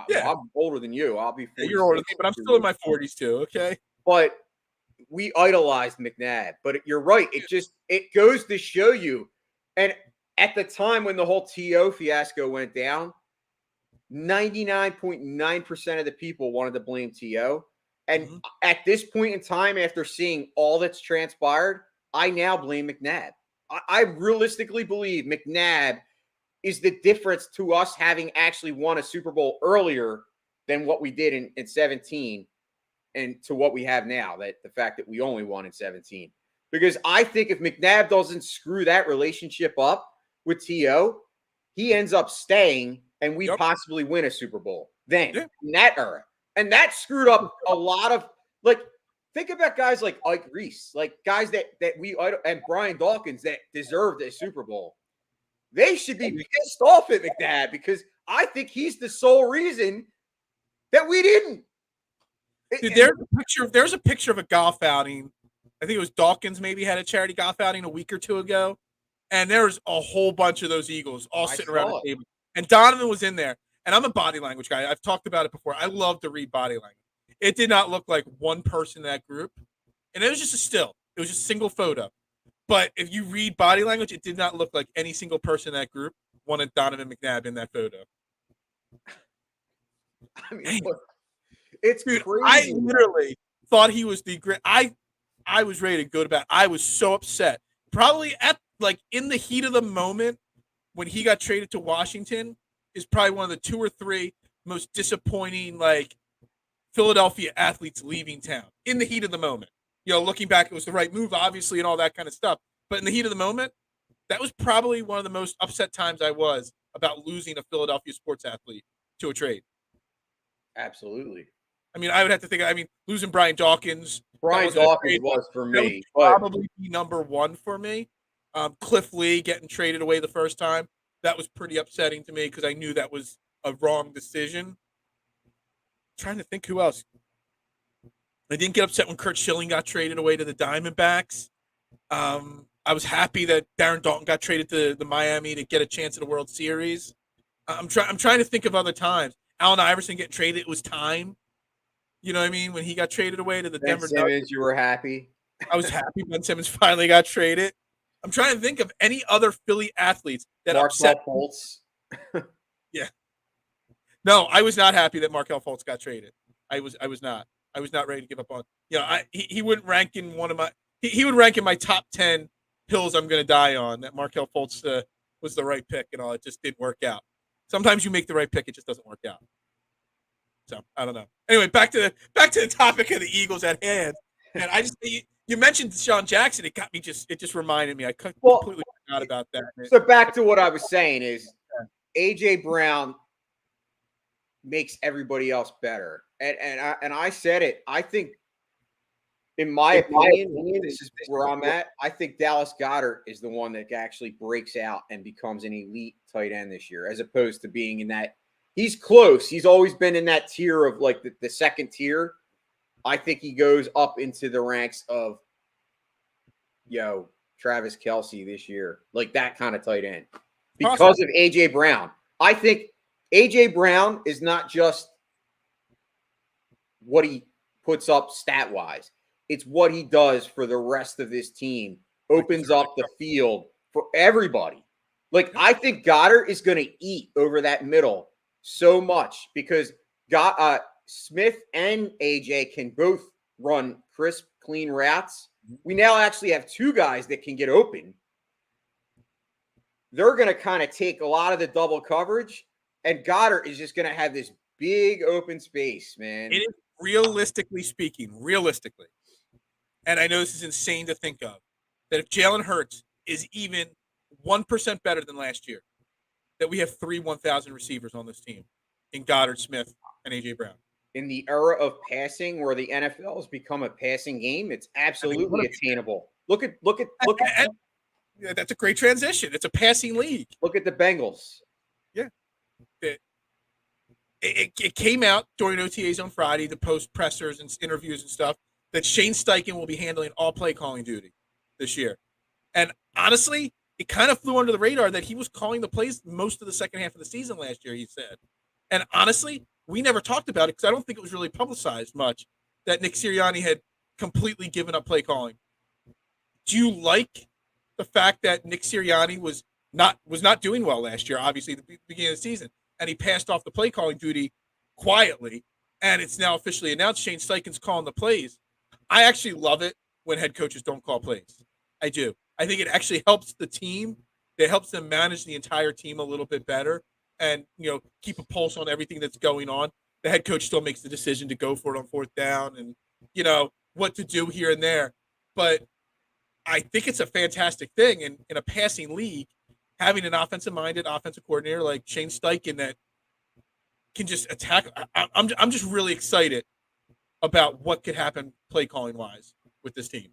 Yeah. I'm older than you. I'll be 46. Yeah, you're older than me, but I'm still in my 40s too. Okay. But we idolized McNabb. But you're right. It goes to show you. And at the time when the whole TO fiasco went down, 99.9% of the people wanted to blame TO. And at this point in time, after seeing all that's transpired, I now blame McNabb. I realistically believe McNabb is the difference to us having actually won a Super Bowl earlier than what we did in 17 and to what we have now, that the fact that we only won in 17. Because I think if McNabb doesn't screw that relationship up with TO, he ends up staying and we possibly win a Super Bowl then in that era. And that screwed up a lot of, like, think about guys like Ike Reese, like guys that we, and Brian Dawkins that deserved a Super Bowl. They should be pissed off at McNabb because I think he's the sole reason that we didn't. Dude, there's a picture of a golf outing. I think it was Dawkins maybe had a charity golf outing a week or two ago. And there's a whole bunch of those Eagles all sitting around the table. And Donovan was in there. And I'm a body language guy. I've talked about it before. I love to read body language. It did not look like one person in that group. And it was just a still. It was just a single photo. But if you read body language, it did not look like any single person in that group wanted Donovan McNabb in that photo. I mean, look, it's crazy. I literally thought he was the great. I was ready to go to bed. I was so upset. Probably in the heat of the moment when he got traded to Washington is probably one of the 2 or 3 most disappointing Philadelphia athletes leaving town in the heat of the moment. You know, looking back, it was the right move, obviously, and all that kind of stuff. But in the heat of the moment, that was probably one of the most upset times I was about losing a Philadelphia sports athlete to a trade. Absolutely. I mean, I would have to think. I mean, losing Brian Dawkins. Brian Dawkins was for me. Probably be number one for me. Cliff Lee getting traded away the first time. That was pretty upsetting to me because I knew that was a wrong decision. Trying to think who else. I didn't get upset when Kurt Schilling got traded away to the Diamondbacks. I was happy that Darren Dalton got traded to the Miami to get a chance at the World Series. I'm trying to think of other times. Allen Iverson getting traded, it was time. You know what I mean? When he got traded away to the Denver Nuggets. You were happy? I was happy Ben Simmons finally got traded. I'm trying to think of any other Philly athletes that upset Fultz. Yeah. No, I was not happy that Markelle Fultz got traded. I was not. I was not ready to give up on. You know, he wouldn't rank in one of my. He would rank in my top 10 pills I'm going to die on. That Markelle Fultz was the right pick and all. It just didn't work out. Sometimes you make the right pick, it just doesn't work out. So I don't know. Anyway, back to the topic of the Eagles at hand. And I just you mentioned Deshaun Jackson. It got me it just reminded me. I completely forgot about that. So back to what I was saying is AJ Brown makes everybody else better. And I said it. I think, in my opinion, this is where I'm at. I think Dallas Goedert is the one that actually breaks out and becomes an elite tight end this year, as opposed to being in that. He's close. He's always been in that tier of like the second tier. I think he goes up into the ranks of, Travis Kelce this year, like that kind of tight end because of AJ Brown. I think AJ Brown is not just what he puts up stat wise. It's what he does for the rest of this team. Opens up the field for everybody. Like, I think Goddard is going to eat over that middle so much because Smith and AJ can both run crisp, clean routes. We now actually have 2 guys that can get open. They're going to kind of take a lot of the double coverage, and Goddard is just going to have this big open space, man. It is realistically speaking, and I know this is insane to think of, that if Jalen Hurts is even 1% better than last year, that we have 3 1,000 receivers on this team in Goddard, Smith, and A.J. Brown. In the era of passing where the NFL has become a passing game, it's absolutely attainable. And yeah, that's a great transition. It's a passing league. Look at the Bengals. Yeah. It came out during OTAs on Friday, the post pressers and interviews and stuff, that Shane Steichen will be handling all play calling duty this year. And honestly, it kind of flew under the radar that he was calling the plays most of the second half of the season last year, he said. And honestly, we never talked about it because I don't think it was really publicized much that Nick Sirianni had completely given up play calling. Do you like the fact that Nick Sirianni was not doing well last year, obviously, at the beginning of the season, and he passed off the play calling duty quietly, and it's now officially announced Shane Steichen's calling the plays? I actually love it when head coaches don't call plays. I do. I think it actually helps the team. It helps them manage the entire team a little bit better and, keep a pulse on everything that's going on. The head coach still makes the decision to go for it on fourth down and, what to do here and there. But I think it's a fantastic thing in a passing league, having an offensive-minded offensive coordinator like Shane Steichen that can just attack. I'm just really excited about what could happen play calling wise with this team.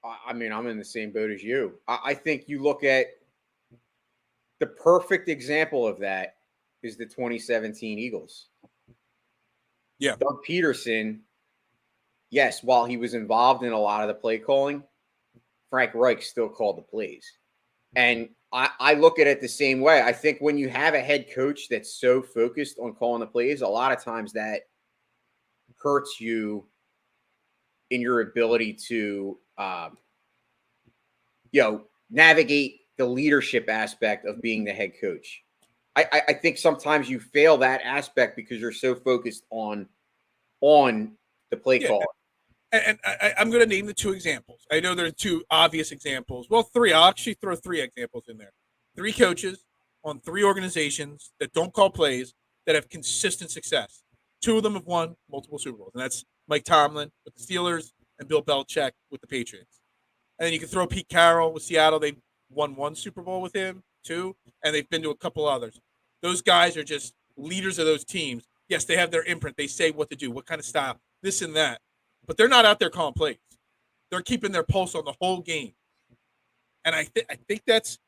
I mean, I'm in the same boat as you. I think you look at the perfect example of that is the 2017 Eagles. Yeah. Doug Peterson, yes, while he was involved in a lot of the play calling, Frank Reich still called the plays. And I look at it the same way. I think when you have a head coach that's so focused on calling the plays, a lot of times that hurts you in your ability to, navigate the leadership aspect of being the head coach. I think sometimes you fail that aspect because you're so focused on the play call. And I'm going to name the two examples. I know there are two obvious examples. Well, three. I'll actually throw three examples in there. Three coaches on three organizations that don't call plays that have consistent success. Two of them have won multiple Super Bowls, and that's Mike Tomlin with the Steelers and Bill Belichick with the Patriots. And then you can throw Pete Carroll with Seattle. They've won one Super Bowl with him, two, and they've been to a couple others. Those guys are just leaders of those teams. Yes, they have their imprint. They say what to do, what kind of style, this and that. But they're not out there calling plays. They're keeping their pulse on the whole game. And I think that's,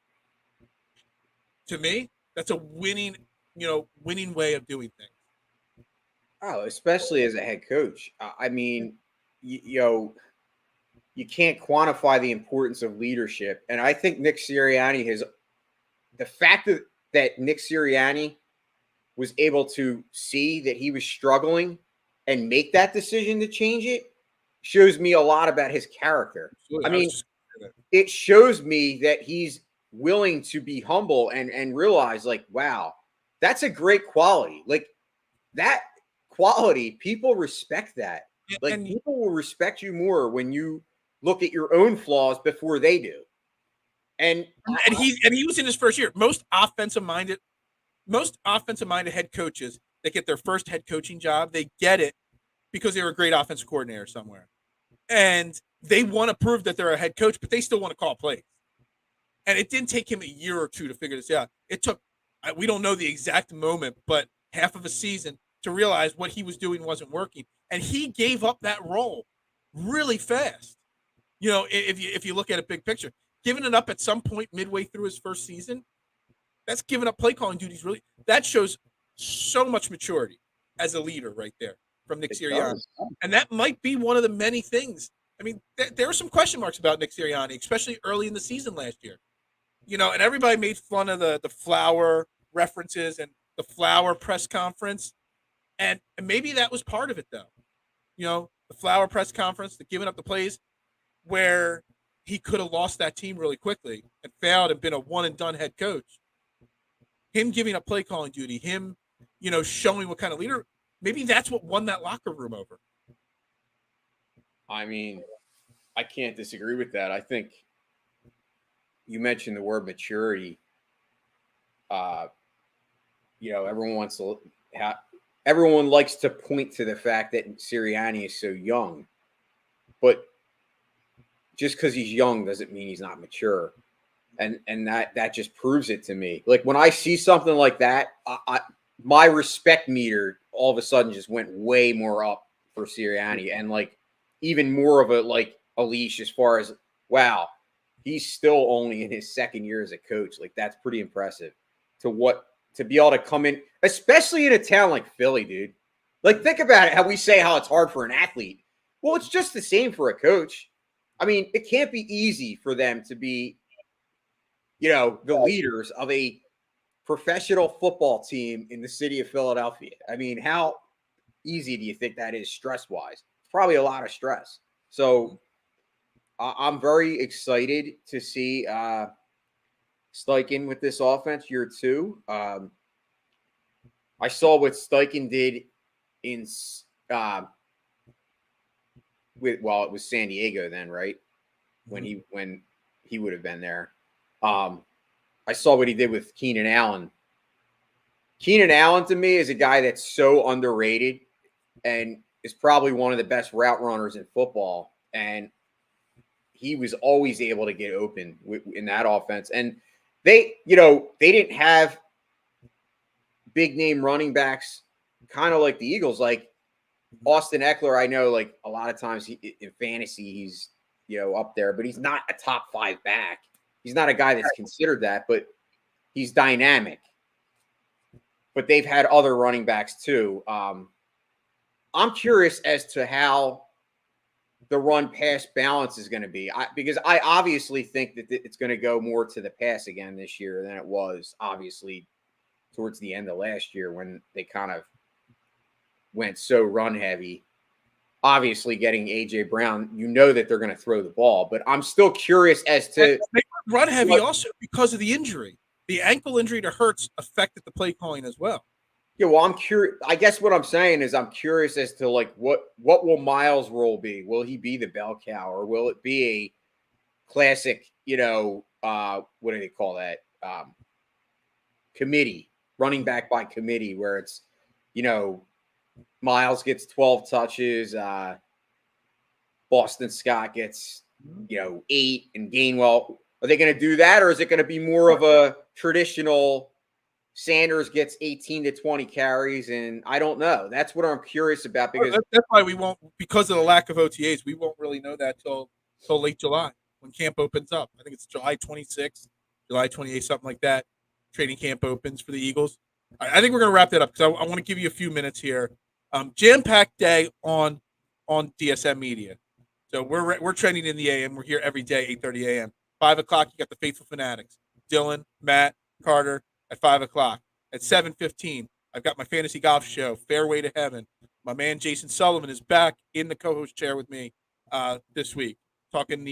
to me, that's a winning way of doing things. Oh, especially as a head coach. I mean, you can't quantify the importance of leadership. And I think Nick Sirianni the fact that Nick Sirianni was able to see that he was struggling and make that decision to change it shows me a lot about his character. I mean, it shows me that he's willing to be humble and realize, like, wow, that's a great quality. Like, that quality, people respect that. Like, people will respect you more when you look at your own flaws before they do. And he was in his first year. Most offensive minded head coaches that get their first head coaching job, they get it because they were a great offensive coordinator somewhere. And they want to prove that they're a head coach, but they still want to call plays. And it didn't take him a year or two to figure this out. It took, we don't know the exact moment, but half of a season to realize what he was doing wasn't working. And he gave up that role really fast. If you look at a big picture, giving it up at some point midway through his first season, that's giving up play calling duties. Really, that shows so much maturity as a leader right there from Nick Sirianni. And that might be one of the many things. I mean, there are some question marks about Nick Sirianni, especially early in the season last year. And everybody made fun of the Flower references and the Flower press conference. And maybe that was part of it, though. The Flower press conference, the giving up the plays, where he could have lost that team really quickly and failed and been a one-and-done head coach. Him giving up play calling duty, him, showing what kind of leader, maybe that's what won that locker room over. I mean, I can't disagree with that. I think you mentioned the word maturity. Everyone likes to point to the fact that Sirianni is so young, but just because he's young doesn't mean he's not mature. And that just proves it to me. Like, when I see something like that, my respect meter all of a sudden just went way more up for Sirianni, and like even more of a a leash as far as, wow, he's still only in his second year as a coach. Like, that's pretty impressive to be able to come in, especially in a town like Philly, dude. Like, think about it, how we say how it's hard for an athlete. Well, it's just the same for a coach. I mean, it can't be easy for them to be, the leaders of a professional football team in the city of Philadelphia. I mean, how easy do you think that is stress-wise? It's probably a lot of stress. So I'm very excited to see Steichen with this offense year 2. I saw what Steichen did in it was San Diego then, right? When he would have been there. I saw what he did with Keenan Allen. Keenan Allen, to me, is a guy that's so underrated and is probably one of the best route runners in football. And he was always able to get open in that offense. And they didn't have big name running backs, kind of like the Eagles. Like Austin Eckler, I know, like a lot of times in fantasy, he's, up there, but he's not a top 5 back. He's not a guy that's considered that, but he's dynamic. But they've had other running backs too. I'm curious as to how the run-pass balance is going to be. Because I obviously think that it's going to go more to the pass again this year than it was, obviously, towards the end of last year when they kind of went so run-heavy. Obviously, getting A.J. Brown, that they're going to throw the ball. But I'm still curious as to – They run-heavy also because of the injury. The ankle injury to Hurts affected the play calling as well. Yeah, well, I'm curious. I guess what I'm saying is I'm curious as to, like, what will Miles' role be? Will he be the bell cow, or will it be a classic, what do they call that? Committee, running back by committee, where it's, Miles gets 12 touches, Boston Scott gets, 8, and Gainwell. Are they going to do that, or is it going to be more of a traditional Sanders gets 18 to 20 carries? And I don't know. That's what I'm curious about, because that's why we won't, because of the lack of OTAs, we won't really know that till late July when camp opens up. I think it's July 26th, July 28th, something like that. Training camp opens for the Eagles. I think we're going to wrap that up because I want to give you a few minutes here. Jam-packed day on DSM Media. So we're trending in the AM. We're here every day, 8:30 a.m. 5 o'clock, you got the Faithful Fanatics. Dylan, Matt, Carter at 5 o'clock. At 7:15, I've got my fantasy golf show, Fairway to Heaven. My man Jason Sullivan is back in the co-host chair with me this week, talking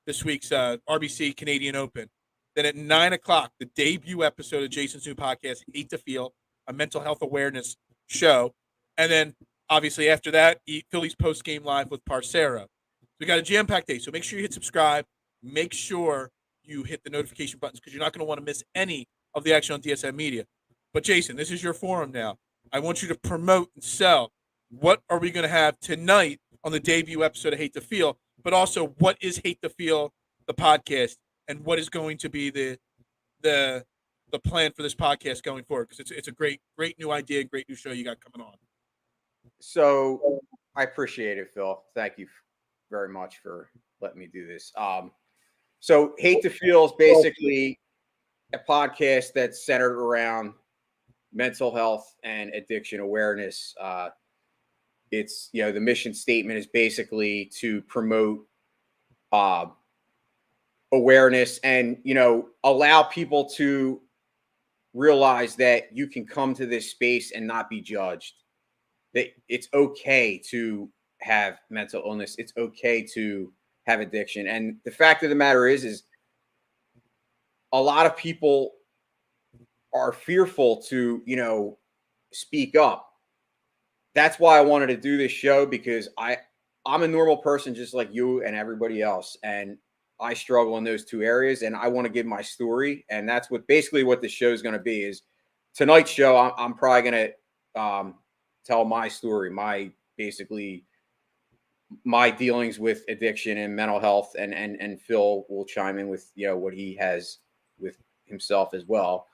this week's RBC Canadian Open. Then at 9 o'clock, the debut episode of Jason's new podcast, Hate to Feel, a mental health awareness show. And then, obviously, after that, Phillies post-game live with Parcero. We got a jam-packed day, so make sure you hit subscribe. Make sure you hit the notification buttons because you're not going to want to miss any of the action on DSM Media. But, Jason, this is your forum now. I want you to promote and sell. What are we going to have tonight on the debut episode of Hate to Feel? But also, what is Hate to Feel, the podcast, and what is going to be the plan for this podcast going forward? Because it's a great new idea, great new show you got coming on. So I appreciate it, Phil. Thank you very much for letting me do this. So Hate to Feel is basically a podcast that's centered around mental health and addiction awareness. It's, the mission statement is basically to promote awareness and, allow people to realize that you can come to this space and not be judged, that it's okay to have mental illness. It's okay to have addiction. And the fact of the matter is a lot of people are fearful to, speak up. That's why I wanted to do this show, because I'm a normal person just like you and everybody else. And I struggle in those two areas, and I want to give my story. And that's basically what the show is going to be. Is tonight's show, I'm probably going to tell my story, my dealings with addiction and mental health, and Phil will chime in with what he has with himself as well.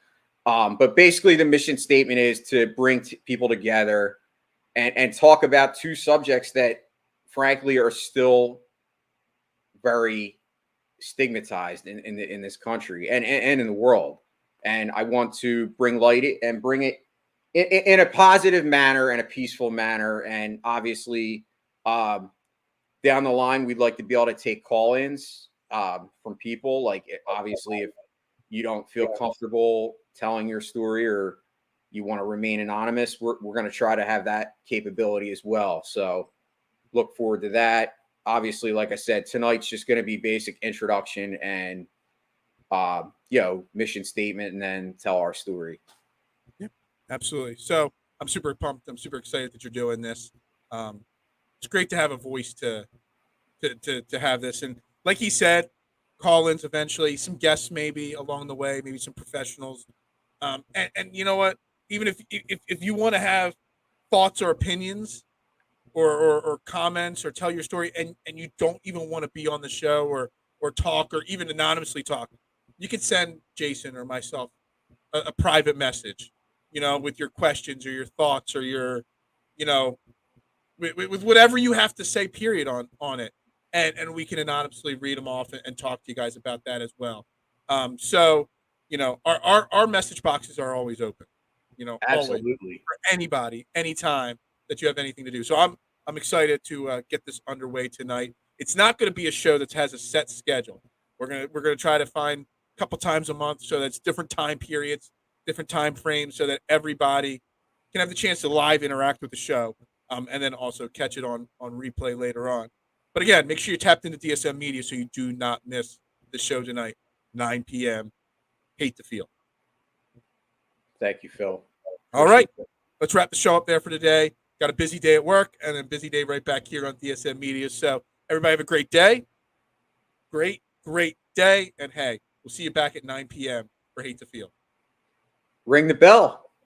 But basically, the mission statement is to bring people together and talk about two subjects that, frankly, are still very stigmatized in this country and in the world. And I want to bring it in a positive manner and a peaceful manner. And obviously, down the line, we'd like to be able to take call-ins from people. Like, obviously, if you don't feel comfortable telling your story or you want to remain anonymous, we're going to try to have that capability as well. So look forward to that. Obviously, like I said, tonight's just going to be basic introduction and, mission statement, and then tell our story. Yeah, absolutely. So I'm super pumped. I'm super excited that you're doing this. It's great to have a voice to have this. And like he said, call-ins eventually, some guests maybe along the way, maybe some professionals. And you know what? Even if you want to have thoughts or opinions or comments or tell your story and you don't even want to be on the show or talk or even anonymously talk, you can send Jason or myself a private message, with your questions or your thoughts or your, with whatever you have to say, period, on it. And we can anonymously read them off and talk to you guys about that as well. So, our message boxes are always open, always Absolutely. for anybody, anytime that you have anything to do. So I'm excited to get this underway tonight. It's not going to be a show that has a set schedule. We're gonna try to find a couple times a month, so that's different time periods, different time frames, so that everybody can have the chance to live interact with the show, and then also catch it on replay later on. But again, make sure you're tapped into DSM Media so you do not miss the show tonight, 9 p.m. Hate to Feel. Thank you, Phil. All right, let's wrap the show up there for today. Got a busy day at work and a busy day right back here on DSM Media. So everybody have a great day. Great day. And hey, we'll see you back at 9 p.m. for Hate to Feel. Ring the bell.